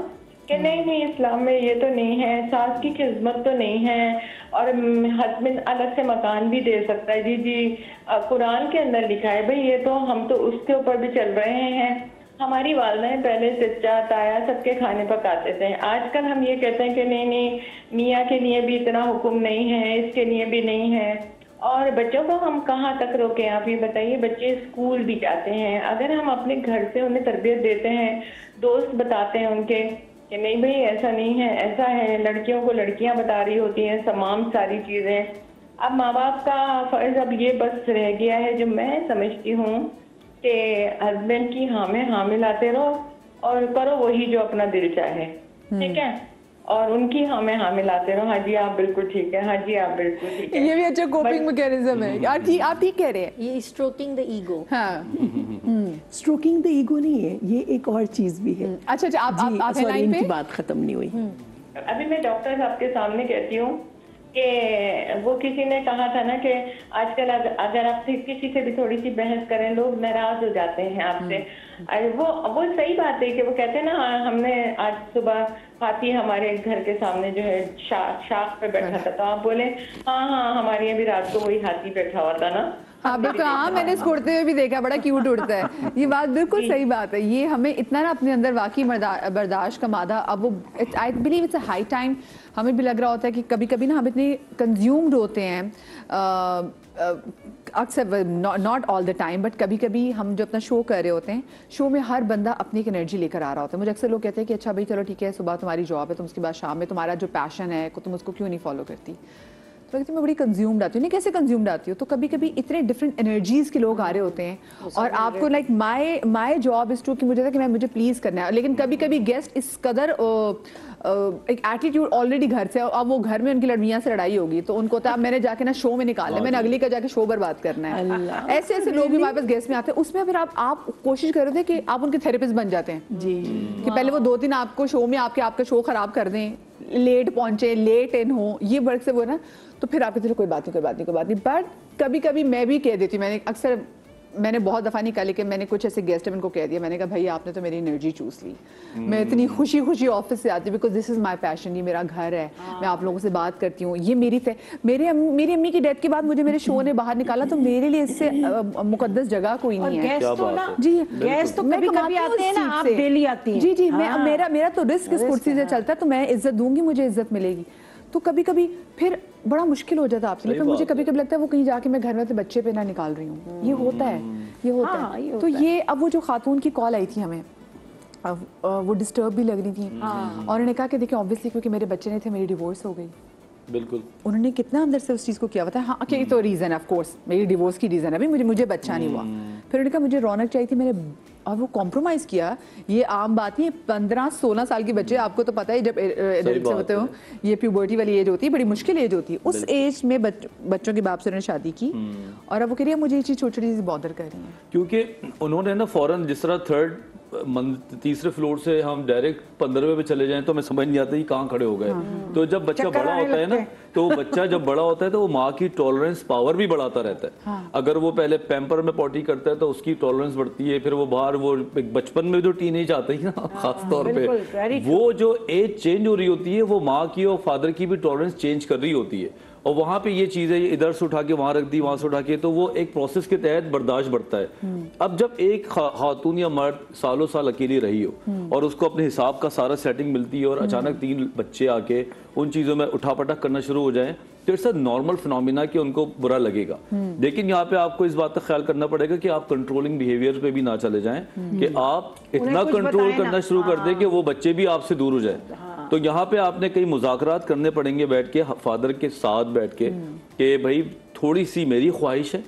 Speaker 8: کہ نہیں اسلام میں یہ تو نہیں ہے, ساس کی خدمت تو نہیں ہے, اور ہسبینڈ الگ سے مکان بھی دے سکتا ہے. جی قرآن کے اندر لکھا ہے بھائی, یہ تو ہم تو اس کے اوپر بھی چل رہے ہیں. ہماری والدہیں پہلے چچا تایا سب کے کھانے پکاتے تھے. آج کل ہم یہ کہتے ہیں کہ نہیں میاں کے لیے بھی اتنا حکم نہیں ہے, اس کے لیے بھی نہیں ہے. اور بچوں کو ہم کہاں تک روکیں, آپ یہ بتائیے. بچے اسکول بھی جاتے ہیں, اگر ہم اپنے گھر سے انہیں تربیت دیتے ہیں, دوست بتاتے ہیں ان کے کہ نہیں بھائی ایسا نہیں ہے, ایسا ہے, لڑکیوں کو لڑکیاں بتا رہی ہوتی ہیں تمام ساری چیزیں. اب ماں باپ کا فرض اب یہ بس رہ گیا ہے, جو میں سمجھتی ہوں کہ ہسبینڈ کی ہاں میں ہاں ملاتے رہو اور کرو وہی جو اپنا دل چاہے, ٹھیک ہے, اور ان کی ہاں میں ہاں ملاتے رہو. ہاں جی آپ بالکل ٹھیک ہے, ہاں جی آپ بالکل ٹھیک ہے.
Speaker 1: یہ بھی اچھا کوپنگ میکینزم ہے. آپ ٹھیک کہہ رہے ہیں,
Speaker 3: یہ اسٹروکنگ دا ایگو.
Speaker 1: ہاں,
Speaker 5: اسٹروکنگ دا ایگو نہیں ہے, یہ ایک اور چیز بھی ہے.
Speaker 1: اچھا آپ
Speaker 5: سوری ان کی بات ختم نہیں ہوئی.
Speaker 8: ابھی میں ڈاکٹر صاحب کے سامنے کہتی ہوں کہ وہ کسی نے کہا تھا نا کہ آج کل اگر آپ کسی سے بھی تھوڑی سی بحث کریں لوگ ناراض ہو جاتے ہیں آپ سے. وہ صحیح بات ہے کہ وہ کہتے ہیں نا ہم نے آج صبح ہاتھی ہمارے گھر کے سامنے جو ہے شاخ پہ بیٹھا تھا تو آپ بولے ہاں ہمارے یہاں بھی رات کو وہی ہاتھی بیٹھا ہوا تھا نا.
Speaker 1: آپ نے کہا میں نے اس کو اڑتے ہوئے بھی دیکھا, بڑا کیوٹ اڑتا ہے. یہ بات بالکل صحیح بات ہے. یہ ہمیں اتنا نا اپنے اندر واقعی برداشت کا مادہ, اب وہ I believe it's a high time. ہمیں بھی لگ رہا ہوتا ہے کہ کبھی کبھی نا ہم اتنے کنزیومڈ ہوتے ہیں, اکثر not all the time but کبھی کبھی ہم جو اپنا شو کر رہے ہوتے ہیں, شو میں ہر بندہ اپنی ایک انرجی لے کر آ رہا ہوتا ہے. مجھے اکثر لوگ کہتے ہیں کہ اچھا بھائی چلو ٹھیک ہے, صبح تمہاری جاب ہے, تم اس کے بعد شام میں تمہارا جو پیشن ہے تم اس کو کیوں نہیں فالو کرتی. تو میں بڑی کنزیومڈ آتی ہوں. نہیں کیسے کنزیومڈ آتی ہوں, تو کبھی کبھی اتنے ڈفرینٹ انرجیز کے لوگ آ رہے ہوتے ہیں اور آپ کو like my job is to کہ مجھے پلیز کرنا ہے. لیکن کبھی کبھی گیسٹ اس قدر ایک ایٹیٹیوڈ آلریڈی گھر سے, اب وہ گھر میں ان کی لڑکیاں سے لڑائی ہوگی تو ان کو ہوتا ہے اب میں نے جا کے نا شو میں نکالنا ہے, میں نے اگلی کا جا کے شو برباد کرنا ہے. ایسے لوگ بھی ہمارے پاس گیسٹ میں آتے ہیں. اس میں پھر آپ کوشش کر رہے تھے کہ آپ ان کے تھراپسٹ بن جاتے ہیں جی, کہ پہلے وہ 2-3 آپ کو شو میں آپ کا شو خراب کر دیں, لیٹ پہنچے, لیٹ ان ہوں, یہ ورک سے وہ نا, تو پھر آپ کہتے ہیں کوئی بات نہیں. بٹ کبھی کبھی میں بھی کہہ دیتی ہوں, میں نے بہت دفعہ نہیں کہا, لیکن میں نے کچھ ایسے گیسٹ ان کو کہہ دیا, میں نے کہا بھائی آپ نے تو میری انرجی چوس لی. میں اتنی خوشی آفس سے آتی ہوں بیکاز دس از مائی پیشن, یہ میرا گھر ہے, میں آپ لوگوں سے بات کرتی ہوں. یہ میری امی کی ڈیتھ کے بعد مجھے میرے شو نے باہر نکالا, تو میرے لیے اس سے مقدس جگہ کوئی نہیں ہے. جی گیسٹ تو کبھی کبھی آتے ہیں نا, آپ ڈیلی آتی ہیں. جی میرا تو رسک اس کرسی سے چلتا ہے, تو میں عزت دوں گی, مجھے عزت ملے گی. تو کبھی کبھی پھر بڑا مشکل ہو جاتا ہے آپ سے, لیکن مجھے کبھی کبھی لگتا ہے وہ کہیں جا کے میں گھر میں سے بچے پہ نہ نکال رہی ہوں. یہ ہوتا ہے. تو یہ اب وہ جو خاتون کی کال آئی تھی ہمیں, وہ ڈسٹرب بھی لگ رہی تھی, اور انہوں نے کہا کہ دیکھیں آبویسلی کیونکہ میرے بچے نہیں تھے میری ڈیورس ہو گئی. بالکل انہوں نے کتنا اندر سے اس چیز کو کیا ہوا تھا. ہاں کہ تو ریزن ہے آف کورس, میری ڈیورس کی ریزن ہے بھائی, مجھے بچہ نہیں ہوا. پھر انہوں نے کہا مجھے رونق چاہیے تھی, اور وہ کمپرومائز کیا. یہ عام بات نہیں, 15-16 سال کے بچے, آپ کو تو پتہ ہے جب ایڈلٹ ہوتے ہو, یہ پیوبرٹی والی ایج ہوتی ہے, بڑی مشکل ایج ہوتی ہے. اس ایج میں بچوں کے باپ سے انہوں نے شادی کی, اور اب وہ کہہ رہی ہے مجھے یہ چیز چھوٹی چھوٹی بادر کر رہی ہیں.
Speaker 4: کیونکہ انہوں نے نا فوراً جس طرح تیسرے فلور سے ہم ڈائریکٹ 15ویں پہ چلے جائیں تو ہمیں سمجھ نہیں آتا یہ کہاں کھڑے ہو گئے. تو جب بچہ بڑا ہوتا ہے نا, تو بچہ جب بڑا ہوتا ہے تو وہ ماں کی ٹالرنس پاور بھی بڑھاتا رہتا ہے. اگر وہ پہلے پیمپر میں پوٹی کرتا ہے تو اس کی ٹالرنس بڑھتی ہے, پھر وہ باہر وہ بچپن میں جو ٹین ایج آتا ہے نا, خاص طور پہ وہ جو ایج چینج ہو رہی ہوتی ہے, وہ ماں کی اور فادر کی بھی ٹالرنس چینج کر رہی ہوتی ہے. اور وہاں پہ یہ چیزیں ادھر سے اٹھا کے وہاں رکھ دی, وہاں سے اٹھا کے, تو وہ ایک پروسیس کے تحت برداشت بڑھتا ہے. اب جب ایک خاتون یا مرد سالوں سال اکیلی رہی ہو اور اس کو اپنے حساب کا سارا سیٹنگ ملتی ہے, اور اچانک 3 بچے آ کے ان چیزوں میں اٹھا پٹک کرنا شروع ہو جائیں, تو اٹس اے نارمل فنومینا کہ ان کو برا لگے گا. لیکن یہاں پہ آپ کو اس بات کا خیال کرنا پڑے گا کہ آپ کنٹرولنگ بیہیویئر پہ بھی نہ چلے جائیں, کہ آپ اتنا کنٹرول کرنا شروع کر دیں کہ وہ بچے بھی آپ سے دور ہو جائیں. تو یہاں پہ آپ نے کئی مذاکرات کرنے پڑیں گے بیٹھ کے, فادر کے ساتھ بیٹھ کے, کہ بھائی تھوڑی سی میری خواہش ہے,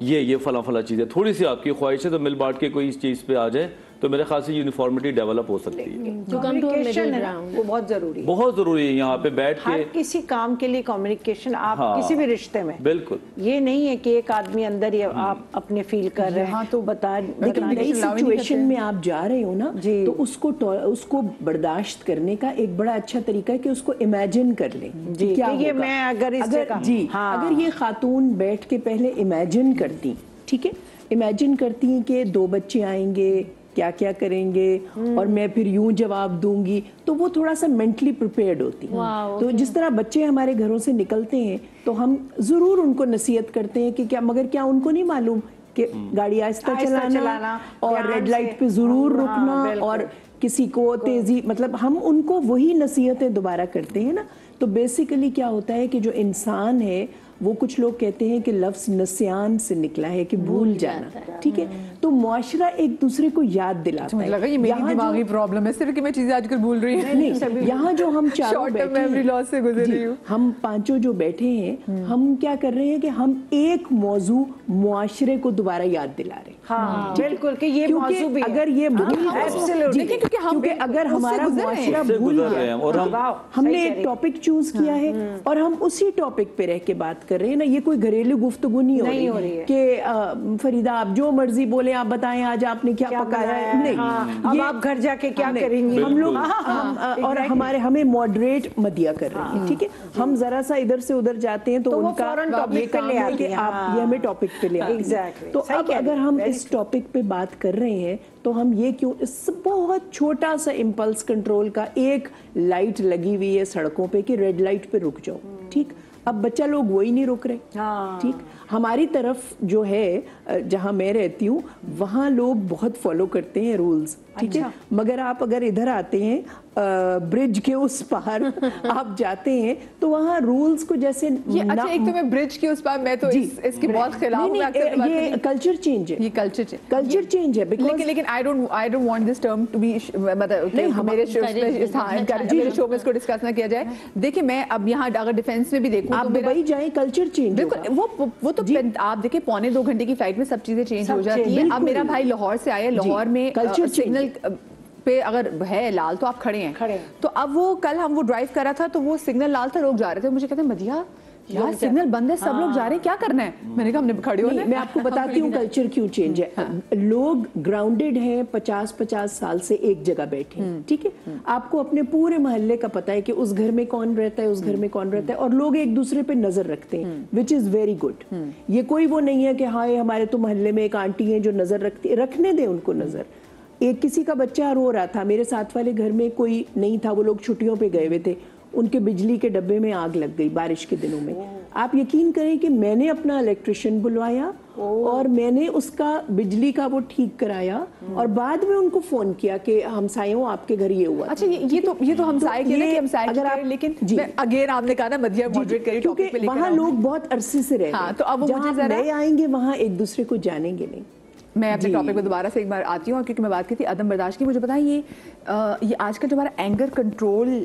Speaker 4: یہ فلاں چیز ہے, تھوڑی سی آپ کی خواہش ہے, تو مل بانٹ کے کوئی اس چیز پہ آ جائے تو میرے خیال سے یونیفارمٹی ڈیولپ ہو سکتی ہے.
Speaker 2: کمیونیکیشن ہے وہ بہت ضروری ہے,
Speaker 4: بہت ضروری ہے یہاں پہ بیٹھ کے.
Speaker 2: ہر کسی کام کے لیے کمیونیکیشن, آپ کسی بھی رشتے میں,
Speaker 4: بالکل یہ
Speaker 2: نہیں ہے کہ ایک آدمی اندر ہی آپ اپنے فیل کر رہے ہیں تو بتا,
Speaker 5: لیکن نئی سچویشن میں آپ جا رہے ہو نا, تو اس کو برداشت کرنے کا ایک بڑا اچھا طریقہ ہے کہ اس کو امیجن کر لیں. اگر یہ خاتون بیٹھ کے پہلے امیجن کرتی, ٹھیک ہے, امیجن کرتی ہیں کہ 2 بچے آئیں گے, کیا کیا کریں گے, اور میں پھر یوں جواب دوں گی, تو وہ تھوڑا سا مینٹلی پریپیئرڈ ہوتی ہیں. تو جس طرح بچے ہمارے گھروں سے نکلتے ہیں تو ہم ضرور ان کو نصیحت کرتے ہیں کہ مگر کیا ان کو نہیں معلوم کہ گاڑی آہستہ چلانا اور ریڈ لائٹ پہ ضرور رکنا, اور کسی کو تیزی, مطلب ہم ان کو وہی نصیحتیں دوبارہ کرتے ہیں نا. تو بیسیکلی کیا ہوتا ہے کہ جو انسان ہے وہ, کچھ لوگ کہتے ہیں کہ لفظ نسیان سے نکلا ہے, کہ بھول جانا, ٹھیک ہے. تو معاشرہ ایک دوسرے کو یاد دلاتا ہے.
Speaker 1: لگا یہ میری دماغی پرابلم ہے صرف کہ میں چیزیں آج کل بھول رہی ہوں.
Speaker 5: نہیں, یہاں جو ہم چاروں
Speaker 1: میموری لاس سے گزر رہی ہوں,
Speaker 5: ہم 5 جو بیٹھے ہیں, ہم کیا کر رہے ہیں کہ ہم ایک موضوع معاشرے کو دوبارہ یاد دلا رہے ہیں.
Speaker 2: ہاں بالکل, کہ یہ موضوع بھی
Speaker 5: اگر یہ کیونکہ اگر ہمارا معاشرہ بھول گیا, ہم نے ایک ٹاپک چوز کیا ہے اور ہم اسی ٹاپک پہ رہ کے بات کر رہے ہیں نا. یہ کوئی گھریلو گفتگو نہیں ہو رہی ہے کہ فریدہ آپ جو مرضی بولیں, آپ بتائیں آج آپ نے کیا پکایا ہے. نہیں,
Speaker 2: اب آپ گھر جا کے کیا کریں گے.
Speaker 5: ہم لوگ اور ہمیں ماڈریٹ مدیا کر رہے ہیں, ٹھیک ہے. ہم ذرا سا ادھر سے ادھر جاتے ہیں تو ان کا یہ کام ہے کہ آپ یہ ہمیں ٹاپک پہ لے آتے ہیں. تو اب اگر ہم اس ٹاپک پہ بات کر رہے ہیں تو ہم یہ کیوں, اس بہت چھوٹا سا امپلس کنٹرول کا, ایک لائٹ لگی ہوئی ہے سڑکوں پہ کہ ریڈ لائٹ پہ رک جاؤ, ٹھیک. اب بچہ لوگ وہی نہیں رک رہے, ٹھیک. ہماری طرف جو ہے جہاں میں رہتی ہوں وہاں لوگ بہت فالو کرتے ہیں رولز, ٹھیک ہے. مگر آپ اگر ادھر آتے ہیں برج کے اس پار آپ جاتے ہیں تو وہاں رولز کو جیسے
Speaker 1: اچھا, ایک تو میں برج کے اس پار, میں تو اس کی بہت خلاف ہوں.
Speaker 5: یہ کلچر چینج ہے,
Speaker 1: یہ
Speaker 5: کلچر چینج ہے.
Speaker 1: لیکن I don't want this term to be, مطلب میرے شو میں اس کو ڈسکس نہ کیا جائے. دیکھیں میں اب یہاں اگر ڈیفینس میں بھی دیکھوں
Speaker 5: آپ دبئی جائیں کلچر چینج
Speaker 1: بالکل, وہ تو آپ دیکھیں 2.25 گھنٹے کی فلائٹ میں سب چیزیں چینج ہو جاتی ہیں. اب میرا بھائی لاہور سے آیا, لاہور میں سگنل پہ اگر ہے لال تو آپ کھڑے ہیں. تو اب وہ کل ہم وہ ڈرائیو کرا تھا تو وہ سگنل لال تھا, لوگ جا رہے تھے, مجھے کہتے ہیں مدیہ یار سگنل بند ہے, سب لوگ جا رہے ہیں, کیا کرنا ہے. میں نے کہا ہم نے کھڑے ہونا ہے.
Speaker 5: میں آپ کو بتاتی ہوں کلچر کیوں چینج ہے. لوگ گراؤنڈڈ ہیں 50 سال سے ایک جگہ بیٹھے ہیں, ٹھیک ہے. آپ کو اپنے پورے محلے کا پتا ہے کہ اس گھر میں کون رہتا ہے, اس گھر میں کون رہتا ہے, اور لوگ ایک دوسرے پہ نظر رکھتے ہیں, وچ از ویری گڈ. یہ کوئی وہ نہیں ہے کہ ہاں ہمارے تو محلے میں ایک آنٹی ہیں جو نظر رکھتی ہے, رکھنے دیں ان کو نظر. ایک کسی کا بچہ رو رہا تھا, میرے ساتھ والے گھر میں کوئی نہیں تھا, وہ لوگ چھٹیوں پہ گئے ہوئے تھے, ان کے بجلی کے ڈبے میں آگ لگ گئی بارش کے دنوں میں. آپ یقین کریں کہ میں نے اپنا الیکٹریشین بلوایا اور میں نے اس کا بجلی کا وہ ٹھیک کرایا, اور بعد میں ان کو فون کیا کہ ہمسایوں آپ کے گھر یہ ہوا.
Speaker 1: اچھا, یہ تو ہمسائے کے لیے ہمسائے اگر آپ, لیکن اگین آپ نے کہا نا مدیہ ماڈریٹ کری ٹاپک پہ,
Speaker 5: وہاں لوگ بہت عرصے سے رہتے ہیں,
Speaker 1: تو اب
Speaker 5: جہاں نئے آئیں گے وہاں ایک دوسرے کو جانیں گے نہیں.
Speaker 1: میں اپنے ٹاپک پہ دوبارہ سے ایک بار آتی ہوں, کیونکہ میں بات کی تھی عدم برداشت کی. مجھے بتائیں یہ آج کل جو ہمارا اینگر کنٹرول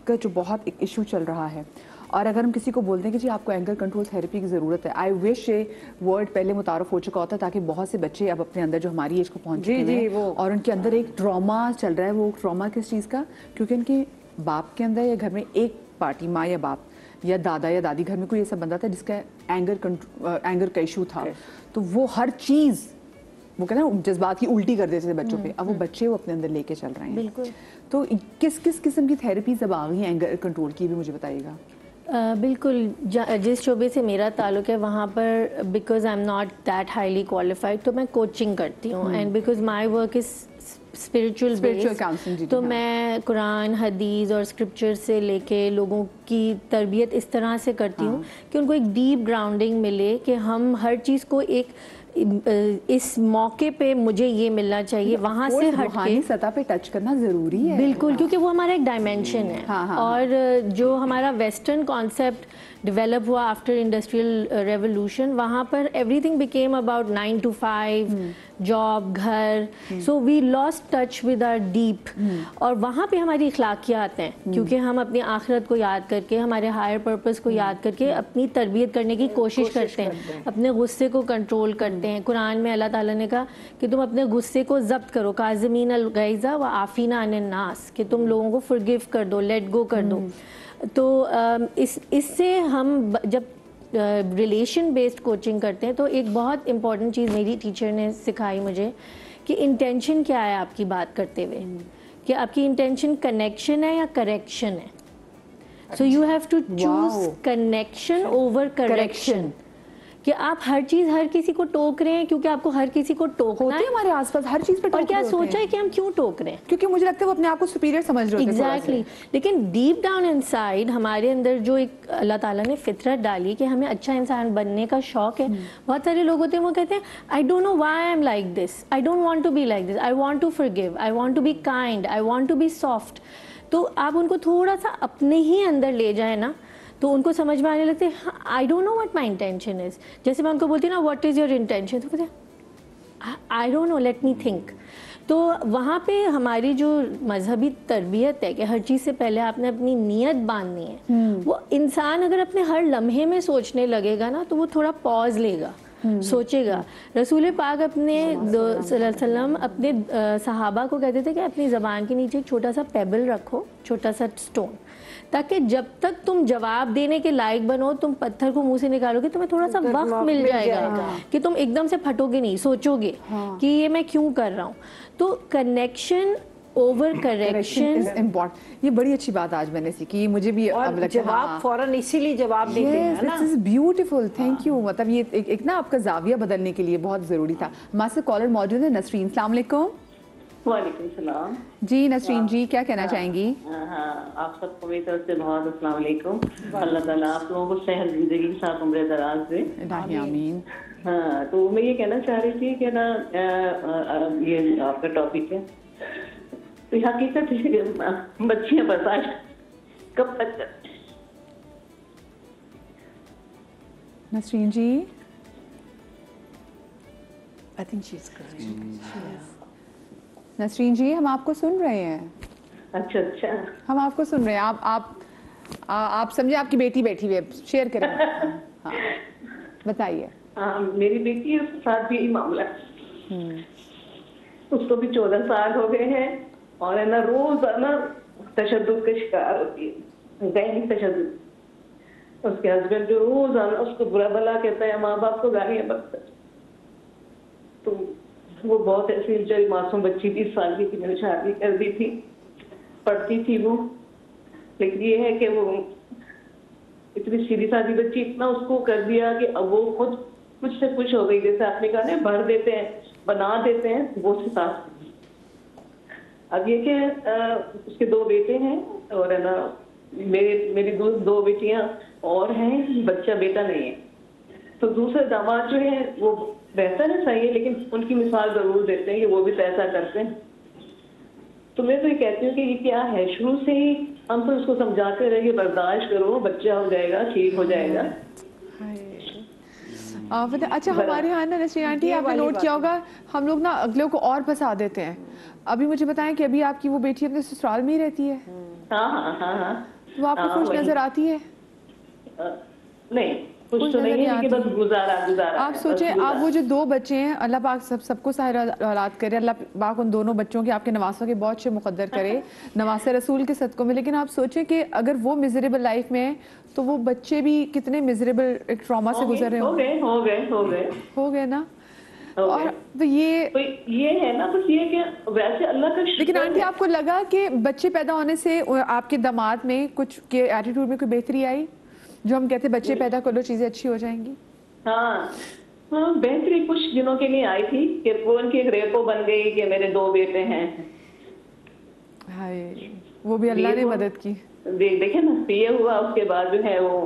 Speaker 1: کا جو بہت ایک ایشو چل رہا ہے, اور اگر ہم کسی کو بولتے ہیں کہ جی آپ کو اینگر کنٹرول تھیراپی کی ضرورت ہے, آئی وش یہ ورڈ پہلے متعارف ہو چکا ہوتا تاکہ بہت سے بچے اب اپنے اندر جو ہماری ایج کو پہنچ چکے ہیں اور ان کے اندر ایک ٹراما چل رہا ہے. وہ ٹراما کس چیز کا, کیونکہ ان کے باپ کے اندر یا گھر میں ایک پارٹی, ماں یا باپ یا دادا یا دادی, گھر میں کوئی ایسا بندہ تھا جس کا اینگر کا ایشو تھا, تو وہ ہر چیز وہ کہتے ہیں جذبات کی الٹی کر دیتے تھے بچوں پہ. اب وہ بچے وہ اپنے اندر لے کے چل رہے ہیں.
Speaker 3: بالکل.
Speaker 1: تو کس قسم کی تھیراپیز اب آ گئی ہیں اینگر کنٹرول کی, بھی مجھے بتائیے گا.
Speaker 3: بالکل, جس شعبے سے میرا تعلق ہے وہاں پر because I am not that highly qualified, تو میں کوچنگ کرتی ہوں, and because my work is spiritual based, تو میں قرآن حدیث اور اسکرپچر سے لے کے لوگوں کی تربیت اس طرح سے کرتی ہوں کہ ان کو ایک ڈیپ گراؤنڈنگ ملے کہ ہم ہر چیز کو ایک اس موقع پہ مجھے یہ ملنا چاہیے, وہاں سے ہٹ کے
Speaker 1: سطح پہ ٹچ کرنا ضروری ہے.
Speaker 3: بالکل, کیونکہ وہ ہمارا ایک ڈائمینشن ہے. اور جو ہمارا ویسٹرن کانسیپٹ ڈیولپ ہوا آفٹر انڈسٹریل ریولوشن, وہاں پر everything became about 9 to 5 job, گھر, so we lost touch with our deep. اور وہاں پہ ہماری اخلاقیات ہیں, کیونکہ ہم اپنی آخرت کو یاد کر کے, ہمارے ہائر پرپز کو یاد کر کے اپنی تربیت کرنے کی کوشش کرتے ہیں, اپنے غصے کو کنٹرول کرتے ہیں. قرآن میں اللہ تعالیٰ نے کہا کہ تم اپنے غصے کو ضبط کرو, کاظمین الغیظ وعافین عن الناس, کہ تم لوگوں کو فرگیو کر دو, لیٹ گو کر دو. تو اس سے ہم جب ریلیشن بیسڈ کوچنگ کرتے ہیں تو ایک بہت امپورٹنٹ چیز میری ٹیچر نے سکھائی مجھے کہ انٹینشن کیا ہے آپ کی بات کرتے ہوئے, کہ آپ کی انٹینشن کنیکشن ہے یا کریکشن ہے. So you have to choose connection over correction, کہ آپ ہر چیز ہر کسی کو ٹوک رہے ہیں کیونکہ آپ کو ہر کسی کو ٹوکنا ہے
Speaker 1: ہمارے آس پاس ہر چیز پہ,
Speaker 3: اور کیا سوچا ہے کہ ہم کیوں ٹوک رہے ہیں,
Speaker 1: کیونکہ مجھے لگتا ہے وہ اپنے آپ کو سپیریئر سمجھ رہے ہوتے ہیں.
Speaker 3: ایگزیکٹلی. لیکن ڈیپ ڈاؤن ان سائڈ ہمارے اندر جو ایک اللہ تعالیٰ نے فطرت ڈالی کہ ہمیں اچھا انسان بننے کا شوق ہے. بہت سارے لوگ ہوتے ہیں وہ کہتے ہیں I don't know why I am like this, I don't want to be like this, I want to forgive, I want to be kind, I want to be soft. تو آپ ان کو تھوڑا سا اپنے ہی اندر لے جائیں نا, تو ان کو سمجھ میں آنے لگتے ہیں I don't know what my intention is. جیسے میں ان کو بولتی ہوں نا واٹ از یور انٹینشن, تو کہتے ہیں I don't know, let me think. تو وہاں پہ ہماری جو مذہبی تربیت ہے کہ ہر چیز سے پہلے آپ نے اپنی نیت باندھنی ہے, وہ انسان اگر اپنے ہر لمحے میں سوچنے لگے گا نا تو وہ تھوڑا پاز لے گا, سوچے گا. رسول پاک اپنے صلی اللہ علیہ وسلم اپنے صحابہ کو کہتے تھے کہ اپنی زبان کے نیچے ایک چھوٹا سا پیبل رکھو, چھوٹا سا اسٹون, تاکہ جب تک تم جواب دینے کے لائق بنو تم پتھر کو منہ سے نکالو گے تمہیں تھوڑا سا وقت مل جائے گا کہ تم ایک دم سے پھٹو گے نہیں, سوچو گے کہ یہ میں کیوں کر رہا ہوں. تو کنیکشن اوور کریکشن
Speaker 1: امپورٹنٹ, یہ بڑی اچھی بات آج میں نے سیکھی, مجھے بھی اب لگتا ہے
Speaker 2: جواب فوراً اسی لیے جواب دیتے ہیں نا.
Speaker 1: دس از بیوٹیفل, تھینک یو. مطلب یہ ایک نا آپ کا زاویہ بدلنے کے لیے بہت ضروری تھا. ہمارے سے کالر موجود ہے نسرین. السلام علیکم.
Speaker 9: وعلیکم السلام.
Speaker 1: جی نسرین جی, کیا کہنا چاہیں گی؟
Speaker 9: ہاں, آپ سب کو میری طرف سے بہت السلام علیکم. اللہ تعالیٰ آپ لوگوں کو صحت زندگی کے ساتھ عمر دراز دے.
Speaker 1: آمین.
Speaker 9: ہاں, تو میں یہ کہنا چاہ رہی تھی کہ نا یہ آپ کا ٹاپک ہے, تو حقیقت بچیاں برداشت کب تک کرتے ہیں؟
Speaker 1: نسرین جی
Speaker 2: I think she's correct.
Speaker 1: Nasreen جی ہم آپ کو سن رہے ہیں.
Speaker 9: اچھا اچھا,
Speaker 1: ہم آپ کو سن رہے ہیں. آپ سمجھے آپ کی بیٹی بیٹھی ہوئی ہے, شیئر کریں. ہاں بتائیے.
Speaker 9: میری بیٹی ہے, اس کے ساتھ بھی یہی معاملہ ہے. اس کو بھی 14 سال ہو گئے ہیں اور ہے نا روز نا تشدد کا شکار ہوتی ہے, ذہنی تشدد. اس کے ہسبینڈ جو روز آنا اس کو برا بلا کہتا ہے, ماں باپ کو گالیاں بکتا ہے. تو وہ بہت ایسی بیچاری معصوم بچی 20 سال کی تھی, میں نے شادی کر دی تھی, پڑھتی تھی وہ. لیکن یہ ہے کہ وہ اتنی سیدھی سادی بچی, اتنا اس کو کر دیا کہ اب وہ خود کچھ سے کچھ ہو گئی. جیسے آپ نے کہا نا بھر دیتے ہیں, بنا دیتے ہیں, وہ ساتھ. اب یہ کہ اس کے 2 بیٹے ہیں اور ہے نا میری 2 بیٹیاں اور ہیں, بچہ بیٹا نہیں ہے. تو دوسرے داماد جو ہیں وہ بہتر ہے, صحیح ہے, لیکن ان کی مثال ضرور دیتے ہیں کہ وہ بھی پیسہ کرتے ہیں. تو میں تو یہ کہتی ہوں کہ یہ کیا ہے, شروع سے ہی ہم تو اس کو سمجھاتے رہے کہ برداشت کرو, بچہ ہو جائے گا, ٹھیک ہو جائے گا.
Speaker 1: اچھا ہمارے یہاں نا نسرین آنٹی آپ نے نوٹ کیا ہوگا, ہم لوگ نا اگلوں کو اور پھنسا دیتے ہیں. ابھی مجھے بتائیں کہ ابھی آپ کی وہ بیٹی اپنے سسرال میں ہی رہتی ہے؟
Speaker 9: ہاں ہاں ہاں ہاں.
Speaker 1: وہ آپ کو خوش نظر آتی ہے؟
Speaker 9: نہیں, کچھ تو نہیں ہے, بس گزارا.
Speaker 1: آپ سوچیں, آپ وہ جو 2 بچے ہیں, اللہ پاک سب کو سارے اولاد کرے, اللہ پاک ان دونوں بچوں کے آپ کے نواسوں کے بہت سے مقدر کرے, نواز رسول کے صدقوں میں. لیکن آپ سوچیں کہ اگر وہ میزریبل لائف میں ہیں تو وہ بچے بھی کتنے میزریبل ایک ٹراما سے گزر رہے ہو گئے نا. اور تو
Speaker 9: یہ ہے نا, بس یہ کہ ویسے اللہ کا شکر.
Speaker 1: لیکن آنٹی آپ کو لگا کہ بچے پیدا ہونے سے آپ کے داماد میں کچھ کے ایٹیٹیوڈ میں کوئی بہتری آئی, جو ہم کہتے ہیں بچے پیدا کر لو چیزیں اچھی ہو جائیں گی؟
Speaker 9: ہاں بہتری کچھ دنوں کے لیے آئی تھی کہ وہ ان کی ایک ریپو بن گئی کہ میرے 2 بیٹے ہیں.
Speaker 1: وہ بھی اللہ نے مدد کی.
Speaker 9: دیکھیں نا یہ ہوا, اس کے بعد جو ہے وہ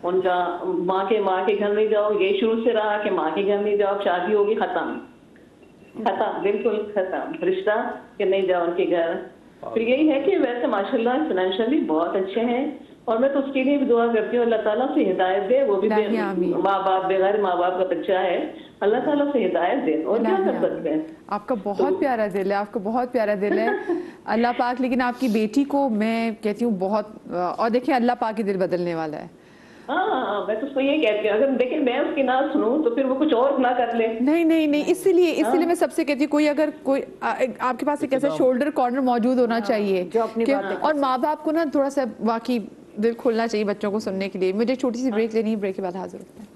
Speaker 9: ان کا ماں کے گھر نہیں جاؤ, یہ شروع سے رہا کہ ماں کے گھر نہیں جاؤ, شادی ہوگی ختم بالکل ختم رشتہ کہ نہیں جاؤ ان کے گھر. پھر یہی ہے کہ ویسے ماشاء اللہ فائنینشلی بہت اچھے ہیں, اور میں تو اس کے لیے بھی دعا کرتی ہوں اللہ تعالیٰ سے ہدایت دے. وہ بھی ماں باپ بغیر ماں باپ کا بچہ ہے, اللہ تعالیٰ سے ہدایت دے, اور کیا کر سکتے ہیں.
Speaker 1: آپ کا بہت پیارا دل ہے, آپ کا بہت پیارا دل ہے اللہ پاک. لیکن آپ کی بیٹی کو میں کہتی ہوں بہت, اور دیکھیں اللہ پاک کی دل بدلنے والا ہے.
Speaker 9: ہاں میں تو اس کو یہ کہتی ہوں, اگر دیکھیں میں اس کی نہ سنوں تو پھر وہ کچھ اور نہ کر لے.
Speaker 1: نہیں, اس لیے میں سب سے کہتی ہوں, کوئی آپ کے پاس ایک ایسا شولڈر کارنر موجود ہونا چاہیے, اور ماں باپ کو نا تھوڑا سا واقعی دل کھولنا چاہیے بچوں کو سننے کے لیے. مجھے چھوٹی سی بریک لینی ہے, بریک کے بعد حاضر ہوتے ہیں.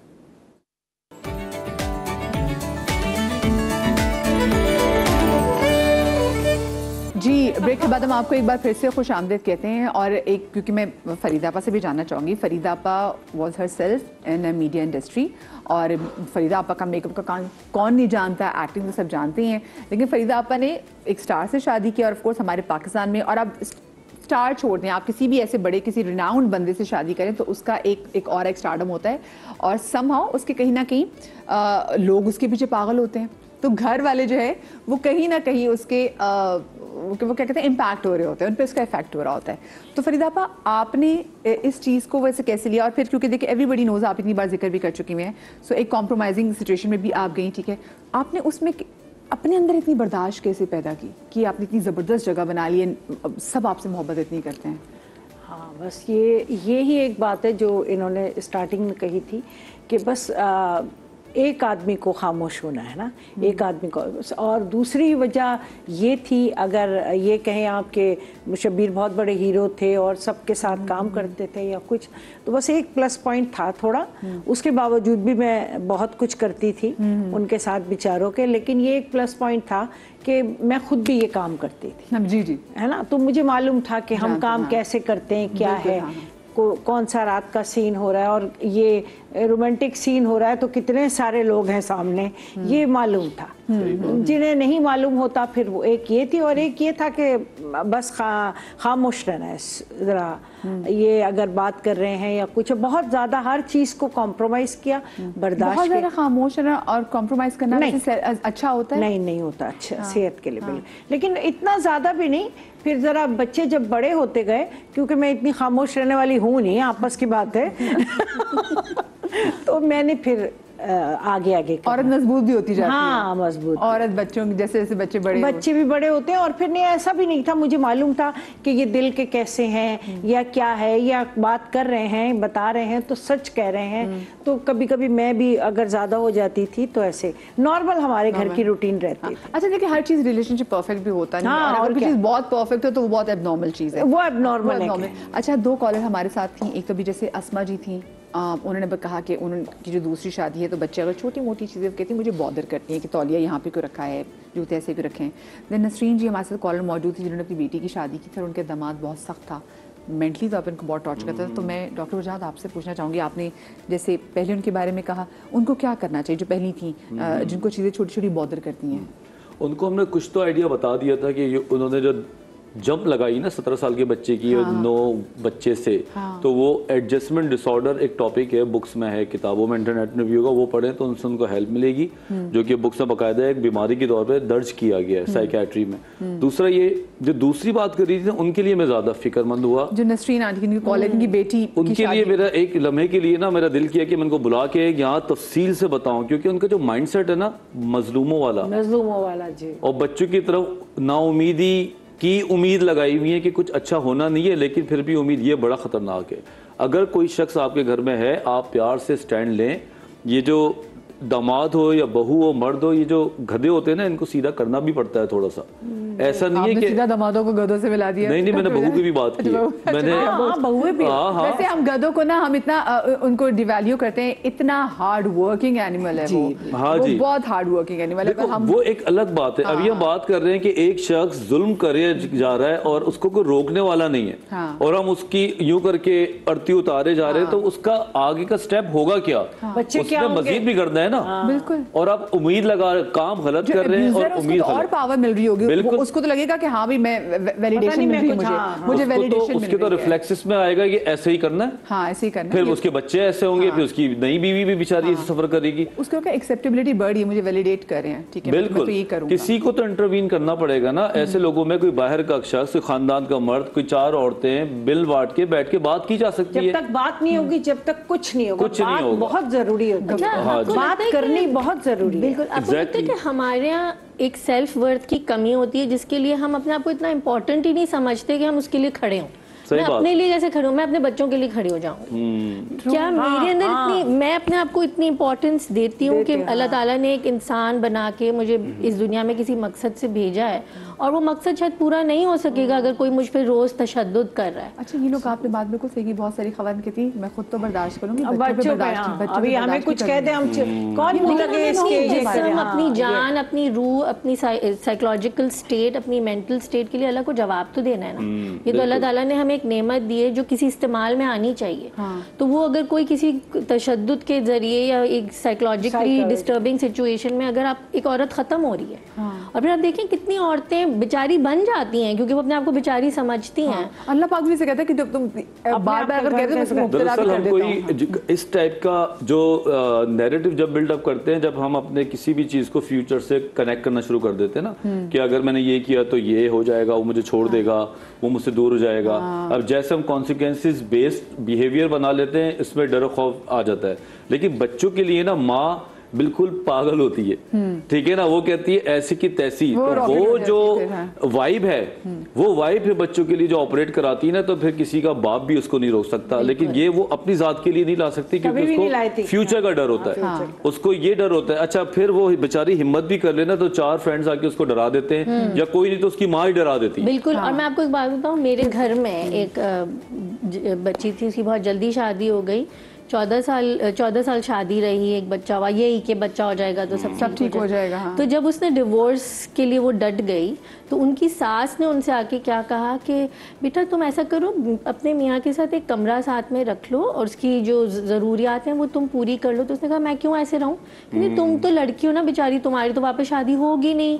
Speaker 1: جی بریک کے بعد ہم آپ کو ایک بار پھر سے خوش آمدید کہتے ہیں. اور ایک کیونکہ میں فریدہ آپا سے بھی جاننا چاہوں گی, فریدہ آپا was her self in media industry, اور فریدہ آپا کا میک اپ کا کون نہیں جانتا, ایکٹنگ تو سب جانتے ہیں. لیکن فریدہ آپا نے ایک اسٹار سے شادی کی, اور آف کورس ہمارے پاکستان میں, اور اب اسٹار چھوڑ دیں, آپ کسی بھی ایسے بڑے کسی ریناؤنڈ بندے سے شادی کریں تو اس کا ایک اور ایک اسٹارڈم ہوتا ہے, اور سم ہاؤ اس کے کہیں نہ کہیں لوگ اس کے پیچھے پاگل ہوتے ہیں. تو گھر والے جو ہے وہ کہیں نہ کہیں اس کے وہ کیا کہتے ہیں امپیکٹ ہو رہے ہوتے ہیں, ان پہ اس کا افیکٹ ہو رہا ہوتا ہے. تو فریدہ آپا آپ نے اس چیز کو ویسے کیسے لیا, اور پھر کیونکہ دیکھیں ایوری بڈی نوز, آپ اتنی بار ذکر بھی کر چکی ہیں, سو ایک کمپرومائزنگ سچویشن میں بھی آپ گئیں, ٹھیک ہے, آپ نے اس میں اپنے اندر اتنی برداشت کیسے پیدا کی کہ آپ نے اتنی زبردست جگہ بنا لی, سب آپ سے محبت اتنی کرتے ہیں؟
Speaker 2: ہاں بس یہی ایک بات ہے جو انہوں نے اسٹارٹنگ میں کہی تھی کہ بس ایک آدمی کو خاموش ہونا ہے نا, ایک آدمی کو. اور دوسری وجہ یہ تھی, اگر یہ کہیں آپ کے شبیر بہت بڑے ہیرو تھے اور سب کے ساتھ کام کرتے تھے یا کچھ, تو بس ایک پلس پوائنٹ تھا تھوڑا, اس کے باوجود بھی میں بہت کچھ کرتی تھی ان کے ساتھ بیچاروں کے, لیکن یہ ایک پلس پوائنٹ تھا کہ میں خود بھی یہ کام کرتی تھی.
Speaker 1: جی جی
Speaker 2: ہے نا, تو مجھے معلوم تھا کہ ہم کام کیسے کرتے ہیں, کیا ہے, کون سا رات کا سین ہو رہا ہے, اور یہ رومانٹک سین ہو رہا ہے تو کتنے سارے لوگ ہیں سامنے, یہ معلوم تھا. جنہیں نہیں معلوم ہوتا پھر وہ ایک یہ تھی, اور ایک یہ تھا کہ بس خاموش رہنا ہے ذرا. یہ اگر بات کر رہے ہیں یا کچھ, بہت زیادہ ہر چیز کو کمپرومائز کیا, برداشت,
Speaker 1: بہت زیادہ خاموش رہنا اور کمپرومائز کرنا اچھا ہوتا ہے؟
Speaker 2: نہیں ہوتا اچھا صحت کے لیے بالکل, لیکن اتنا زیادہ بھی نہیں. پھر ذرا بچے جب بڑے ہوتے گئے, کیونکہ میں اتنی خاموش رہنے والی ہوں نہیں, آپس کی بات ہے, تو میں نے پھر آگے عورت
Speaker 1: مضبوط بھی ہوتی جاتی ہے.
Speaker 2: ہاں مضبوط
Speaker 1: عورت بچوں کی جیسے جیسے بچے
Speaker 2: بھی بڑے ہوتے ہیں. اور پھر نہیں, ایسا بھی نہیں تھا, مجھے معلوم تھا کہ یہ دل کے کیسے ہیں یا کیا ہے, یا بات کر رہے ہیں, بتا رہے ہیں تو سچ کہہ رہے ہیں. تو کبھی کبھی میں بھی اگر زیادہ ہو جاتی تھی تو ایسے نارمل ہمارے گھر کی روٹین رہتی تھی.
Speaker 1: اچھا دیکھیں, ہر چیز ریلیشن شپ پرفیکٹ بھی ہوتا نہیں, اور اگر چیز بہت پرفیکٹ ہے تو وہ بہت ایب نارمل چیز ہے,
Speaker 2: وہ ایب نارمل ہے.
Speaker 1: اچھا, 2 کالر ہمارے ساتھ تھیں, ایک تو بھی جیسے اسما جی تھیں, انہوں نے کہا کہ ان کی جو دوسری شادی ہے تو بچے اگر چھوٹی موٹی چیزیں کہتی ہیں مجھے بادر کرتی ہیں کہ تولیہ یہاں پہ کیوں رکھا ہے, جوتے ایسے کیوں رکھے ہیں. دین نسرین جی ہمارے ساتھ کالر موجود تھی, جنہوں نے اپنی بیٹی کی شادی کی تھی, اور ان کے داماد بہت سخت تھا, مینٹلی طور پر ان کو بہت ٹارچر کرتا تھا. تو میں ڈاکٹر وجاہت آپ سے پوچھنا چاہوں گی, آپ نے جیسے پہلے ان کے بارے میں کہا, ان کو کیا کرنا چاہیے جو پہلی تھیں, جن کو چیزیں چھوٹی چھوٹی بادر کرتی ہیں؟
Speaker 4: ان کو ہم نے کچھ تو آئیڈیا بتا دیا تھا کہ انہوں نے جو جمپ لگائی نا 17 سال کے بچے کی 9 بچے سے, تو وہ ایڈجسٹمنٹ ڈس آرڈر ایک ٹاپک ہے, بکس میں ہے, کتابوں میں, انٹرنیٹ میں بھی ہوگا, وہ پڑھیں تو ان سے ان کو ہیلپ ملے گی, جو کہ بکس میں باقاعدہ ایک بیماری کے طور پہ درج کیا گیا ہے سائیکیٹری میں. دوسرا یہ جو دوسری بات کر رہی تھی, ان کے لیے میں زیادہ فکر مند ہوا,
Speaker 1: جو نسرین آنٹی کی کالج کی بیٹی,
Speaker 4: ان کے لیے میرا ایک لمحے کے لیے نا میرا دل کیا کہ میں ان کو بلا کے یہاں تفصیل سے بتاؤں, کیونکہ ان کا جو مائنڈ سیٹ ہے نا مظلوموں والا, جی, اور بچوں کی طرف نا امیدی کی امید لگائی ہوئی ہے کہ کچھ اچھا ہونا نہیں ہے, لیکن پھر بھی امید یہ بڑا خطرناک ہے. اگر کوئی شخص آپ کے گھر میں ہے, آپ پیار سے سٹینڈ لیں. یہ جو داماد ہو یا بہو ہو, مرد ہو, یہ جو گدھے ہوتے ہیں نا, ان کو سیدھا کرنا بھی پڑتا ہے تھوڑا سا. ایسا نہیں ہے کہ
Speaker 1: سیدھا دامادوں کو گدھوں سے ملا دیا.
Speaker 4: نہیں, میں نے بہو کی بھی بات کی, میں نے
Speaker 2: بہویں بھی.
Speaker 1: ویسے ہم گدھوں کو نا, ہم اتنا ان کو ڈیویلیو کرتے ہیں, اتنا ہارڈ ورکنگ اینیمل ہے وہ, بہت ہارڈ ورکنگ اینیمل ہے.
Speaker 4: وہ ایک الگ بات ہے. ابھی ہم بات کر رہے ہیں کہ ایک شخص ظلم کرے جا رہا ہے اور اس کو کوئی روکنے والا نہیں ہے, اور ہم اس کی یوں کر کے ارتی اتارے جا رہے ہیں, تو اس کا آگے کا سٹیپ ہوگا کیا, اس میں مزید بھی کرنا ہے نا.
Speaker 1: بالکل.
Speaker 4: اور آپ امید لگا کام غلط کر رہے ہیں, اور امید
Speaker 1: اور پاور مل رہی ہوگی, اس کو تو لگے گا کہ ہاں بھی میں ویلیڈیشن مل رہی ہے مجھے ویلیڈیشن.
Speaker 4: اس کے تو ریفلیکسز میں آئے گا کہ ایسے ہی کرنا ہے,
Speaker 1: ہاں ایسے ہی کرنا ہے.
Speaker 4: پھر اس کے بچے ایسے ہوں گے, پھر اس کی نئی بیوی بھی بیچاری ایسے سفر کرے گی,
Speaker 1: اس کو ایکسیپٹیبلٹی بڑھ ہے, مجھے ویلیڈیٹ کر رہے ہیں, ٹھیک ہے,
Speaker 4: بالکل. کسی کو تو انٹروین کرنا پڑے گا نا. ایسے لوگوں میں کوئی باہر کا شخص, کوئی خاندان کا مرد, کوئی 4 عورتیں مل بانٹ کے بیٹھ کے بات کی جا سکتی ہے.
Speaker 2: جب تک بات نہیں ہوگی, جب تک کچھ نہیں ہوگا, بات بہت ضروری ہوتی ہے, بات کرنی بہت ضروری ہے.
Speaker 3: بالکل. آپ کو لگتا ہے کہ ہمارے یہاں ایک سیلف ورتھ کی کمی ہوتی ہے, جس کے لیے ہم اپنے آپ کو اتنا امپورٹنٹ ہی نہیں سمجھتے کہ ہم اس کے لیے کھڑے ہوں. میں اپنے لیے جیسے کھڑی ہوں, میں اپنے بچوں کے لیے کھڑی ہو جاؤں, کیا میرے اندر اتنی, میں اپنے آپ کو اتنی امپورٹنس دیتی ہوں کہ اللہ تعالیٰ نے ایک انسان بنا کے مجھے اس دنیا میں کسی مقصد سے بھیجا ہے, اور وہ مقصد شاید پورا نہیں ہو سکے گا اگر کوئی مجھ پہ روز تشدد کر رہا ہے.
Speaker 1: اچھا, یہ لوگ آپ نے بات بالکل صحیح کی, بہت ساری خواتین کی تھی, میں خود تو برداشت کروں گی,
Speaker 2: ابھی ہمیں کچھ کہہ دیں, ہم کون
Speaker 3: ہم اپنی جان, اپنی روح, اپنی سائیکولوجیکل اسٹیٹ, اپنی مینٹل اسٹیٹ کے لیے اللہ کو جواب تو دینا ہے نا. یہ تو اللہ تعالیٰ نے ہمیں ایک نعمت دی ہے جو کسی استعمال میں آنی چاہیے. تو وہ اگر کوئی کسی تشدد کے ذریعے یا ایک سائیکولوجیکلی ڈسٹربنگ سچویشن میں اگر آپ ایک عورت ختم ہو رہی ہے, اور پھر آپ دیکھیں کتنی عورتیں بیچاری بن جاتی ہیں کیونکہ وہ اپنے آپ کو بیچاری سمجھتی ہیں.
Speaker 1: اللہ پاک بھی سے کہتا ہے کہ جب تم بار بار اگر کہتے ہو تو مبتلا بھی کر دیتا ہوں.
Speaker 4: اس ٹائپ کا جو نیریٹو جب بلڈ اپ کرتے ہیں, جب ہم اپنے کسی بھی چیز کو فیوچر سے کنیکٹ کرنا شروع کر دیتے ہیں نا, کہ اگر میں نے یہ کیا تو یہ ہو جائے گا, وہ مجھے چھوڑ دے گا, وہ مجھ سے دور ہو جائے گا. اب جیسے ہم کانسیکوینسز بیسڈ بیہیویئر بنا لیتے ہیں, اس میں ڈر و خوف آ جاتا ہے. لیکن بچوں کے لیے نا, ماں بالکل پاگل ہوتی ہے, ٹھیک ہے نا, وہ کہتی ہے ایسی کی تیسی. وہ جو وائب ہے وہ وائب پھر بچوں کے لیے جو آپریٹ کراتی ہے نا, تو پھر کسی کا باپ بھی اس کو نہیں روک سکتا. لیکن یہ وہ اپنی ذات کے لیے نہیں لا سکتی کیونکہ اس کو فیوچر کا ڈر ہوتا ہے, اس کو یہ ڈر ہوتا ہے. اچھا پھر وہ بیچاری ہمت بھی کر لینا تو 4 فرینڈز آ کے اس کو ڈرا دیتے ہیں, یا کوئی نہیں تو اس کی ماں ہی ڈرا دیتی.
Speaker 3: بالکل. اور میں آپ کو ایک بات بتاؤں, میرے گھر میں ایک بچی تھی, اس کی بہت جلدی شادی ہو گئی, 14 سال شادی رہی, ایک بچہ ہوا, یہی کہ بچہ ہو جائے گا تو سب ٹھیک ہو جائے گا. تو جب اس نے ڈیورس کے لیے وہ ڈٹ گئی تو ان کی ساس نے ان سے آ کے کیا کہا کہ بیٹا تم ایسا کرو, اپنے میاں کے ساتھ ایک کمرہ ساتھ میں رکھ لو اور اس کی جو ضروریات ہیں وہ تم پوری کر لو. تو اس نے کہا میں کیوں ایسے رہوں, کیونکہ تم تو لڑکی ہو نا بیچاری, تمہاری تو واپس شادی ہوگی نہیں,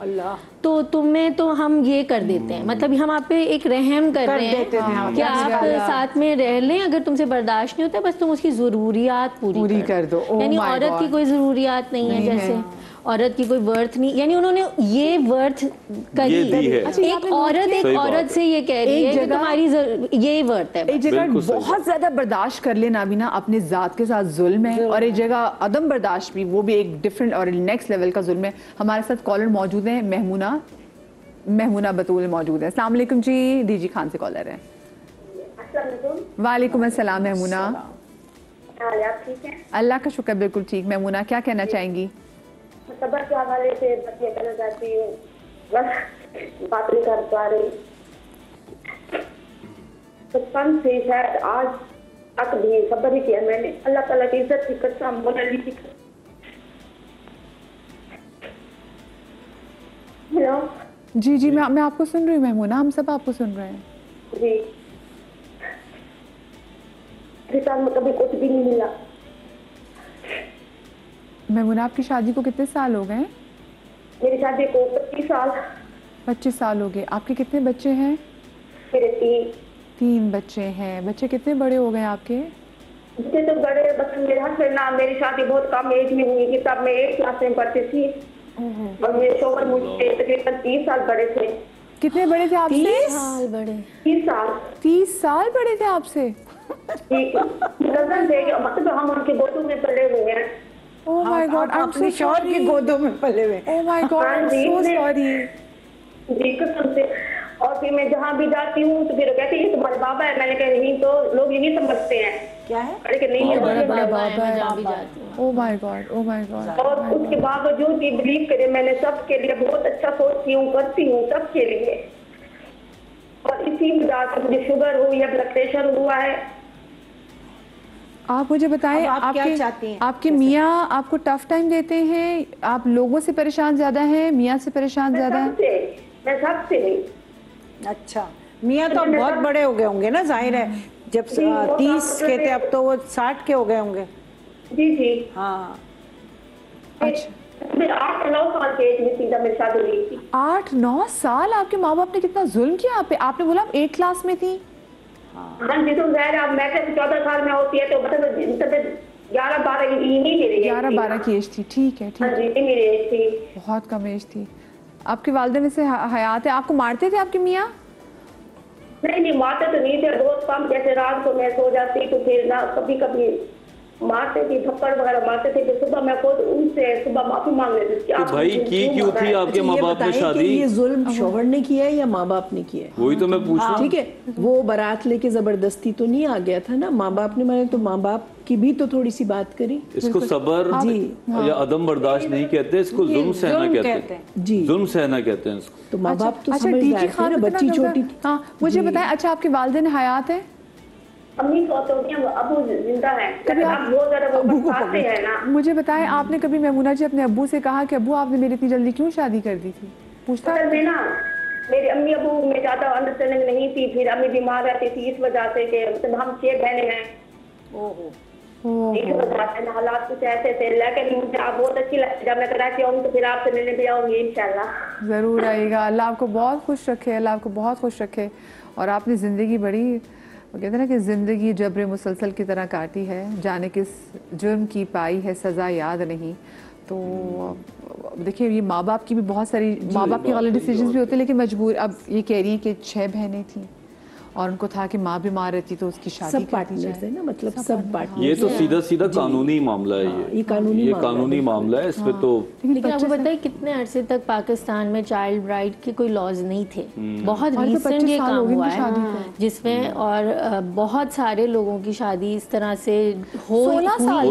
Speaker 3: تو تمہیں تو ہم یہ کر دیتے ہیں, مطلب ہم آپ پہ ایک رحم کر رہے ہیں کہ آپ ساتھ میں رہ لیں, اگر تم سے برداشت نہیں ہوتا بس تم اس کی ضروریات پوری کر دو. یعنی عورت کی کوئی ضروریات نہیں ہے, جیسے عورت کی کوئی ورتھ نہیں, یعنی انہوں نے یہ ورتھ کہی, ایک عورت سے یہ کہہ رہی ہے کہ تمہاری یہ ورتھ ہے.
Speaker 1: ایک جگہ بہت زیادہ برداشت کر لینا بھی نا اپنے ذات کے ساتھ ظلم ہے, اور ایک جگہ عدم برداشت بھی, وہ بھی ایک ڈفرینٹ اور نیکسٹ لیول کا ظلم ہے. ہمارے ساتھ کالر موجود ہیں, مہمونہ بطول موجود ہے. السلام علیکم جی, ڈی جی خان سے کالر ہیں. وعلیکم السلام مہمونہ. اللہ کا شکر, بالکل ٹھیک. مہمونہ کیا کہنا چاہیں گی؟
Speaker 10: صبر کے حوالے سے بس یہ کہنا چاہتی ہوں, بس بات نہیں کر پا رہی. بچپن سے شاید آج تک بھی صبر ہی کیا میں نے, اللہ تعالیٰ کی عزت کی قسم, مولا کی قسم. ہیلو
Speaker 1: جی میں آپ کو سن رہی ہوں مہمونہ, ہم سب آپ کو سن رہے ہیں.
Speaker 10: جی رشتہ میں کبھی کچھ بھی نہیں ملا.
Speaker 1: مہمونہ آپ کی شادی کو کتنے سال ہو گئے ہیں؟
Speaker 10: میری شادی کو 25 سال.
Speaker 1: 25 سال ہو گئے. آپ کے کتنے بچے ہیں؟
Speaker 10: میرے
Speaker 1: 3 بچے ہیں. بچے کتنے بڑے ہو گئے آپ کے؟
Speaker 10: بچے تو بڑے, بس میرے ہسبینڈ نہ, میری شادی بہت کم ایج میں ہوئی تھی, تب میں 8 کلاس میں پڑھتی تھی, اور میرے شوہر مجھ سے تقریباً 30 سال بڑے تھے.
Speaker 1: کتنے بڑے تھے آپ سے؟
Speaker 10: 30 سال بڑے.
Speaker 1: 30 سال بڑے تھے آپ سے.
Speaker 10: نظر دے گا, مطلب ہم ان کے گودوں میں پلے ہوئے ہیں.
Speaker 1: Oh my God, I'm so sorry.
Speaker 2: کے گودوں میں پلے ہوئے.
Speaker 1: Oh my God, I'm so sorry.
Speaker 10: جی قسم سے. اور پھر میں جہاں بھی جاتی ہوں تو پھر وہ کہتے ہیں یہ تمہارے بابا ہے. میں نے کہا نہیں, تو لوگ یہ نہیں سمجھتے ہیں. کیا ہے کہ نہیں,
Speaker 1: Oh my God, oh my God.
Speaker 10: اور اس کے باوجود یہ بلیو کرے, میں نے سب کے لیے بہت اچھا سوچتی ہوں, کرتی ہوں سب کے لیے. اور اسی وجہ سے مجھے شوگر ہوئی ہے, بلڈ پریشر ہوا ہے.
Speaker 1: آپ مجھے بتائیں, آپ کے میاں آپ کو ٹف ٹائم دیتے ہیں, آپ لوگوں سے پریشان زیادہ ہیں, میاں سے پریشان زیادہ ہیں؟
Speaker 10: میں سب سے نہیں.
Speaker 2: اچھا, میاں تو بہت بڑے ہو گئے ہوں گے نا, ظاہر ہے, جب 30 کے تھے اب تو وہ 60 کے ہو گئے ہوں گے.
Speaker 10: جی
Speaker 2: ہاں.
Speaker 10: اچھا, 8-9 سال کے ایج میں تھی جب میری شادی ہوئی تھی.
Speaker 1: 8-9 سال. آپ کے ماں باپ نے کتنا ظلم کیا آپ پہ. آپ نے بولا آپ 8 کلاس میں تھی.
Speaker 10: ہاں جی, تو ظاہر اب میٹرک 14 سال میں ہوتی ہے تو مطلب 11-12 کی
Speaker 1: 11-12 کی ایج تھی. ٹھیک ہے,
Speaker 10: ہاں جی, میری ایج تھی.
Speaker 1: بہت کم ایج تھی. آپ کے والدہ میں سے حیات ہے. آپ کو مارتے تھے آپ کے میاں؟
Speaker 10: نہیں مارتے تو نہیں تھے, بہت کم. جیسے رات کو میں سو جاتی تو پھر نہ کبھی کبھی مارتے تھے, تھپڑ وغیرہ مارتے تھے. پھر صبح میں خود ان سے صبح معافی مانگ لیتی تھی.
Speaker 4: بھائی کی کیوں تھی آپ کے ماں باپ نے شادی؟
Speaker 5: یہ ظلم شوہر نے کیا ہے یا ماں باپ نے کیا ہے؟
Speaker 4: وہی تو میں پوچھ رہا ہوں.
Speaker 5: ٹھیک ہے, وہ بارات لے کے زبردستی تو نہیں آ گیا تھا نا, ماں باپ نے مانے, تو ماں باپ کی بھی تو تھوڑی سی بات کری.
Speaker 4: اس کو صبر یا عدم برداشت نہیں کہتے, اس کو ظلم سہنا کہتے ہیں. جی, ظلم سہنا کہتے ہیں اس کو.
Speaker 5: تو ماں باپ تو سمجھدار تھے نا, بچی چھوٹی تھی.
Speaker 1: ہاں مجھے بتائیں, اچھا آپ کے والدین حیات ہیں؟
Speaker 10: امی فوت ہو گئی, ابو زندہ ہیں.
Speaker 1: مجھے بتائیں, آپ نے کبھی مہمونہ جی اپنے ابو سے کہا کہ ابو آپ نے میری اتنی جلدی کیوں شادی کر دی تھی؟ پوچھتا
Speaker 10: ہے نا, میری امی ابو میں زیادہ انڈرسٹینڈنگ نہیں تھی. پھر امی بیمار رہتی تھی اس وجہ سے کہ ہم 6 بہنیں ہیں. حالات کچھ ایسے تھے, لیکن مجھے آپ بہت اچھی لگتی. جب میں کراچی آؤں تو پھر آپ سے ملنے بھی آؤں گی انشاءاللہ.
Speaker 1: ضرور آئیے گا. اللہ آپ کو بہت خوش رکھے, اللہ آپ کو بہت خوش رکھے. اور آپ نے زندگی بڑی, وہ کہتے ہیں نا کہ زندگی جبر مسلسل کی طرح کاٹی ہے, جانے کس جرم کی پائی ہے سزا یاد نہیں. تو دیکھیں یہ ماں باپ کی بھی بہت ساری, ماں باپ کی غلط ڈیسیجنز بھی ہوتے ہیں, لیکن مجبور. اب یہ کہہ رہی ہیں کہ 6 بہنیں تھیں اور ان کو تھا کہ ماں بیمار رہتی تو اس کی شادی
Speaker 5: سب پارٹنرز ہے نا, مطلب سب پارٹنر.
Speaker 4: یہ تو سیدھا قانونی معاملہ ہے, یہ قانونی معاملہ ہے, اس پہ تو.
Speaker 3: لیکن آپ کو پتہ ہے کتنے عرصے تک پاکستان میں چائلڈ برائڈ کے کوئی لاز نہیں تھے, بہت ریسنٹ یہ کام ہوا ہے جس میں, اور بہت سارے لوگوں کی شادی اس طرح سے ہوئی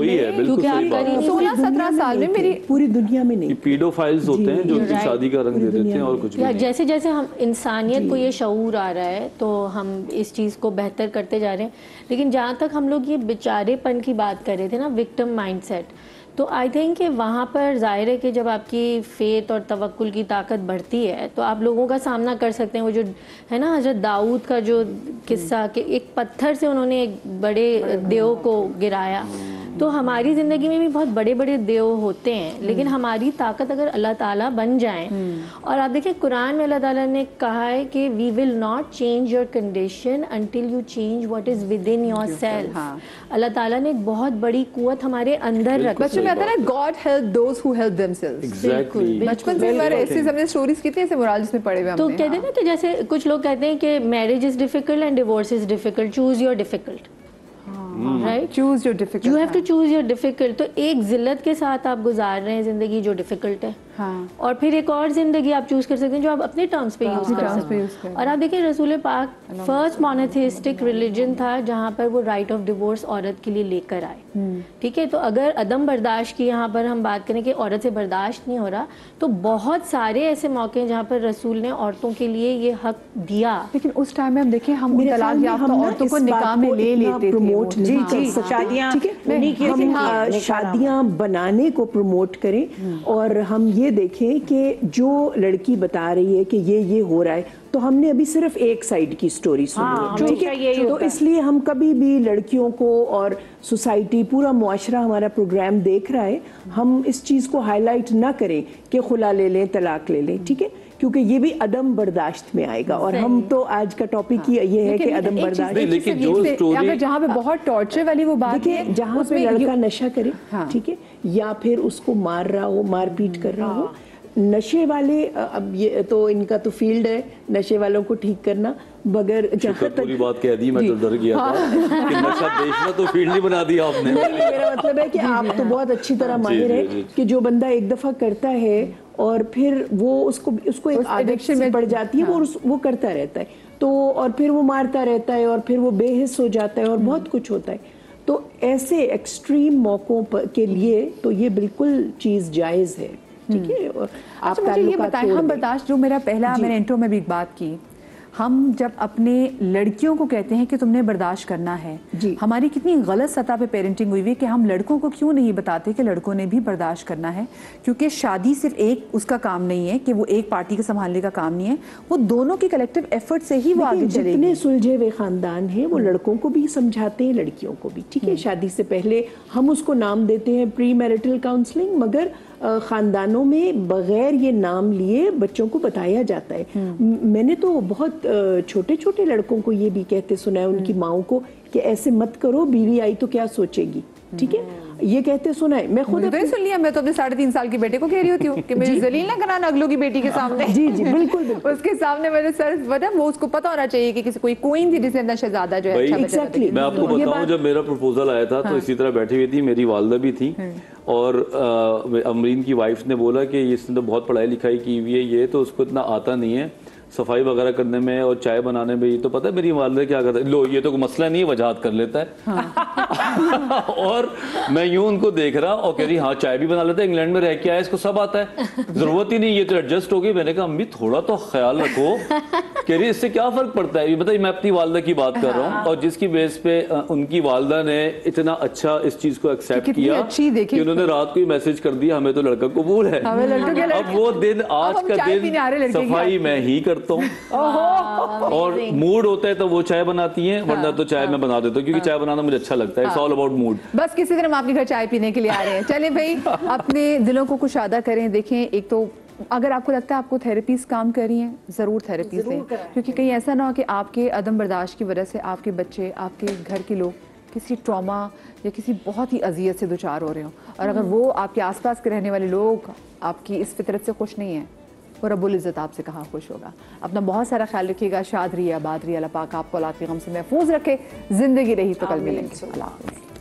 Speaker 3: ہے, کیونکہ آپ
Speaker 1: 16-17 سال میں میری
Speaker 5: پوری دنیا میں نہیں.
Speaker 4: پیڈو فائلز ہوتے ہیں جو ان کی شادی کا رنگ دے دیتے ہیں اور کچھ بھی.
Speaker 3: جیسے جیسے ہم انسانیت کو یہ شعور آ رہا ہے تو ہم اس چیز کو بہتر کرتے جا رہے ہیں. لیکن جہاں تک ہم لوگ یہ بیچارے پن کی بات کر رہے تھے نا, وکٹم مائنڈ سیٹ, تو آئی تھنک کہ وہاں پر ظاہر ہے کہ جب آپ کی فیتھ اور توکل کی طاقت بڑھتی ہے تو آپ لوگوں کا سامنا کر سکتے ہیں. وہ جو ہے نا حضرت داؤد کا جو قصہ کہ ایک پتھر سے انہوں نے ایک بڑے دیو کو گرایا, تو ہماری زندگی میں بھی بہت بڑے بڑے دیو ہوتے ہیں, لیکن ہماری طاقت اگر اللہ تعالیٰ بن جائیں. اور آپ دیکھیں قرآن میں اللہ تعالیٰ نے کہا ہے کہ we will not change your condition until you change what is within yourself. اللہ تعالیٰ نے ایک بہت بڑی قوت ہمارے اندر رکھی.
Speaker 1: بچوں میں آتا ہے نا God help those who help them سیلفز. بچپن سے ایسے ہم نے اسٹوریز کتنے ایسے مورالز میں پڑھے ہوئے.
Speaker 3: تو کہتے ہیں نا کہ جیسے کچھ لوگ کہتے ہیں کہ marriage is difficult and divorce is difficult, choose your difficult. Right?
Speaker 1: Choose your difficult.
Speaker 3: You have to choose your difficult. تو ایک ذلت کے ساتھ آپ گزار رہے ہیں زندگی جو ڈیفیکلٹ ہے, اور پھر ایک اور زندگی آپ چوز کر سکتے ہیں جو آپ اپنے ٹرمز پہ یوز کر سکتے ہیں. اور آپ دیکھیں رسول پاک فرسٹ مونوتھیسٹک ریلیجن تھا جہاں پر وہ رائٹ آف ڈیورس عورت کے لیے لے کر آئے. ٹھیک ہے, تو اگر عدم برداشت کی یہاں پر ہم بات کریں کہ عورت سے برداشت نہیں ہو رہا, تو بہت سارے ایسے موقع ہیں جہاں پر رسول نے عورتوں کے لیے یہ حق دیا.
Speaker 1: لیکن اس ٹائم میں ہم دیکھیں ہم طلاق یافتہ عورتوں کو نکاح میں لے لیتے تھے.
Speaker 5: شادیاں بنانے کو پروموٹ کریں, اور ہم یہ دیکھیں کہ جو لڑکی بتا رہی ہے کہ یہ ہو رہا ہے, تو ہم نے ابھی صرف ایک سائیڈ کی سٹوری سنی, ٹھیک ہے, تو اس لیے ہم کبھی بھی لڑکیوں کو اور سوسائٹی پورا معاشرہ ہمارا پروگرام دیکھ رہا ہے, ہم اس چیز کو ہائی لائٹ نہ کریں کہ خلا لے لیں, طلاق لے لیں, ٹھیک ہے, کیونکہ یہ بھی عدم برداشت میں آئے گا. اور ہم تو آج کا ٹاپک یہ ہے کہ عدم برداشت.
Speaker 4: لیکن جو
Speaker 1: اگر جہاں پہ بہت ٹارچر والی وہ بات ہے,
Speaker 5: جہاں پہ لڑکا نشہ کرے, ٹھیک ہے, یا پھر اس کو مار رہا ہو, مار پیٹ کر رہا ہو, نشے والے, اب یہ تو ان کا تو فیلڈ ہے نشے والوں کو ٹھیک کرنا, بغیر جہاں تک
Speaker 4: پوری بات کہہ دی, میں تو ڈر گیا تھا کہ نشہ بیچنا تو فیلڈ نہیں بنا دیا آپ نے.
Speaker 5: میرا مطلب ہے کہ آپ تو بہت اچھی طرح ماہر ہے کہ جو بندہ ایک دفعہ کرتا ہے اور پھر وہ اس کو ایک عادت میں پڑ جاتی ہے, وہ کرتا رہتا ہے, تو اور پھر وہ مارتا رہتا ہے, اور پھر وہ بے حس ہو جاتا ہے, اور بہت کچھ ہوتا ہے. تو ایسے ایکسٹریم موقعوں کے لیے تو یہ بالکل چیز جائز ہے, ٹھیک ہے.
Speaker 1: آپ مجھے یہ بتائیں, ہم برداشت جو میرا پہلا میں نے انٹرو میں بھی ایک بات کی, ہم جب اپنے لڑکیوں کو کہتے ہیں کہ تم نے برداشت کرنا ہے, ہماری کتنی غلط سطح پہ پیرنٹنگ ہوئی ہے کہ ہم لڑکوں کو کیوں نہیں بتاتے کہ لڑکوں نے بھی برداشت کرنا ہے, کیونکہ شادی صرف ایک اس کا کام نہیں ہے, کہ وہ ایک پارٹی کے سنبھالنے کا کام نہیں ہے, وہ دونوں کی کلیکٹیو ایفرٹ سے ہی وہ آگے چلے گی.
Speaker 5: جتنے سلجھے ہوئے خاندان ہیں وہ لڑکوں کو بھی سمجھاتے ہیں, لڑکیوں کو بھی, ٹھیک ہے. شادی سے پہلے ہم اس کو نام دیتے ہیں پری میرٹل کاؤنسلنگ, مگر خاندانوں میں بغیر یہ نام لیے بچوں کو بتایا جاتا ہے. میں نے تو بہت چھوٹے چھوٹے لڑکوں کو یہ بھی کہتے سنا ہے ان کی ماؤں کو کہ ایسے مت کرو, بیوی آئی تو کیا سوچے گی, ٹھیک ہے, یہ کہتے سنا ہے. میں خود
Speaker 1: سن لیا, میں تو اپنے 3.5 سال کی بیٹے کو کہہ رہی ہوتی ہوں کہ مجھے ذلیل نہ کرانا اگلوں کی بیٹی کے سامنے.
Speaker 5: جی جی بالکل,
Speaker 1: اس کے سامنے میرے سر بتا, وہ اس کو پتا ہونا چاہیے کہ کسی کوئی کوئن تھی جس نے اندر شہزادہ جو ہے اچھا بچہ.
Speaker 4: میں آپ کو بتاؤں, جب میرا پروپوزل آیا تھا تو اسی طرح بیٹھی ہوئی تھی, میری والدہ بھی تھی, اور امرین کی وائف نے بولا کہ اس نے تو بہت پڑھائی لکھائی کی ہوئی ہے, یہ تو اس کو اتنا آتا نہیں ہے صفائی وغیرہ کرنے میں اور چائے بنانے میں. یہ تو پتہ ہے میری والدہ کیا کرتا ہے, لو یہ تو کوئی مسئلہ نہیں ہے, وجاہت کر لیتا ہے. اور میں یوں ان کو دیکھ رہا اور کہہ رہی ہاں چائے بھی بنا لیتا ہے, انگلینڈ میں رہ کے آیا, اس کو سب آتا ہے, ضرورت ہی نہیں, یہ تو ایڈجسٹ ہو گئی. میں نے کہا امی تھوڑا تو خیال رکھو. کہہ رہی اس سے کیا فرق پڑتا ہے, یہ بتائیے, میں اپنی والدہ کی بات کر رہا ہوں, اور جس کی بیس پہ ان کی والدہ نے اتنا اچھا اس چیز کو ایکسیپٹ کیا کہ انہوں نے رات کو ہی میسج کر دیا ہمیں تو لڑکا قبول ہے. اب وہ دن, آج کا دن صفائی میں ہی کرتا ہوں, اور موڈ ہوتا ہے تو وہ چائے بناتی ہیں, ورنہ تو چائے میں بنا دیتا ہوں, کیونکہ چائے بنانا مجھے اچھا لگتا ہے. It's all about mood.
Speaker 1: بس کسی دن ہم آپ کے گھر چائے پینے کے لیے آ رہے ہیں. چلیں بھائی, اپنے دلوں کو کشادہ کریں. دیکھیں, ایک تو اگر آپ کو لگتا ہے آپ کو تھیراپیز کام کر رہی ہیں, ضرور تھیراپیز دیں, کیونکہ کہیں ایسا نہ ہو کہ آپ کے عدم برداشت کی وجہ سے آپ کے بچے, آپ کے گھر کے لوگ کسی ٹراما یا کسی بہت ہی اذیت سے دوچار ہو رہے ہوں, اور اگر وہ آپ کے آس پاس کے رہنے والے لوگ آپ کی اس فطرت سے خوش نہیں ہیں وہ رب العزت آپ سے کہاں خوش ہوگا. اپنا بہت سارا خیال رکھیے گا. شاد رہیے، آباد رہیے. اللہ پاک آپ کو اولاد کے غم سے محفوظ رکھے. زندگی رہی تو کل ملیں گے. اللہ حافظ.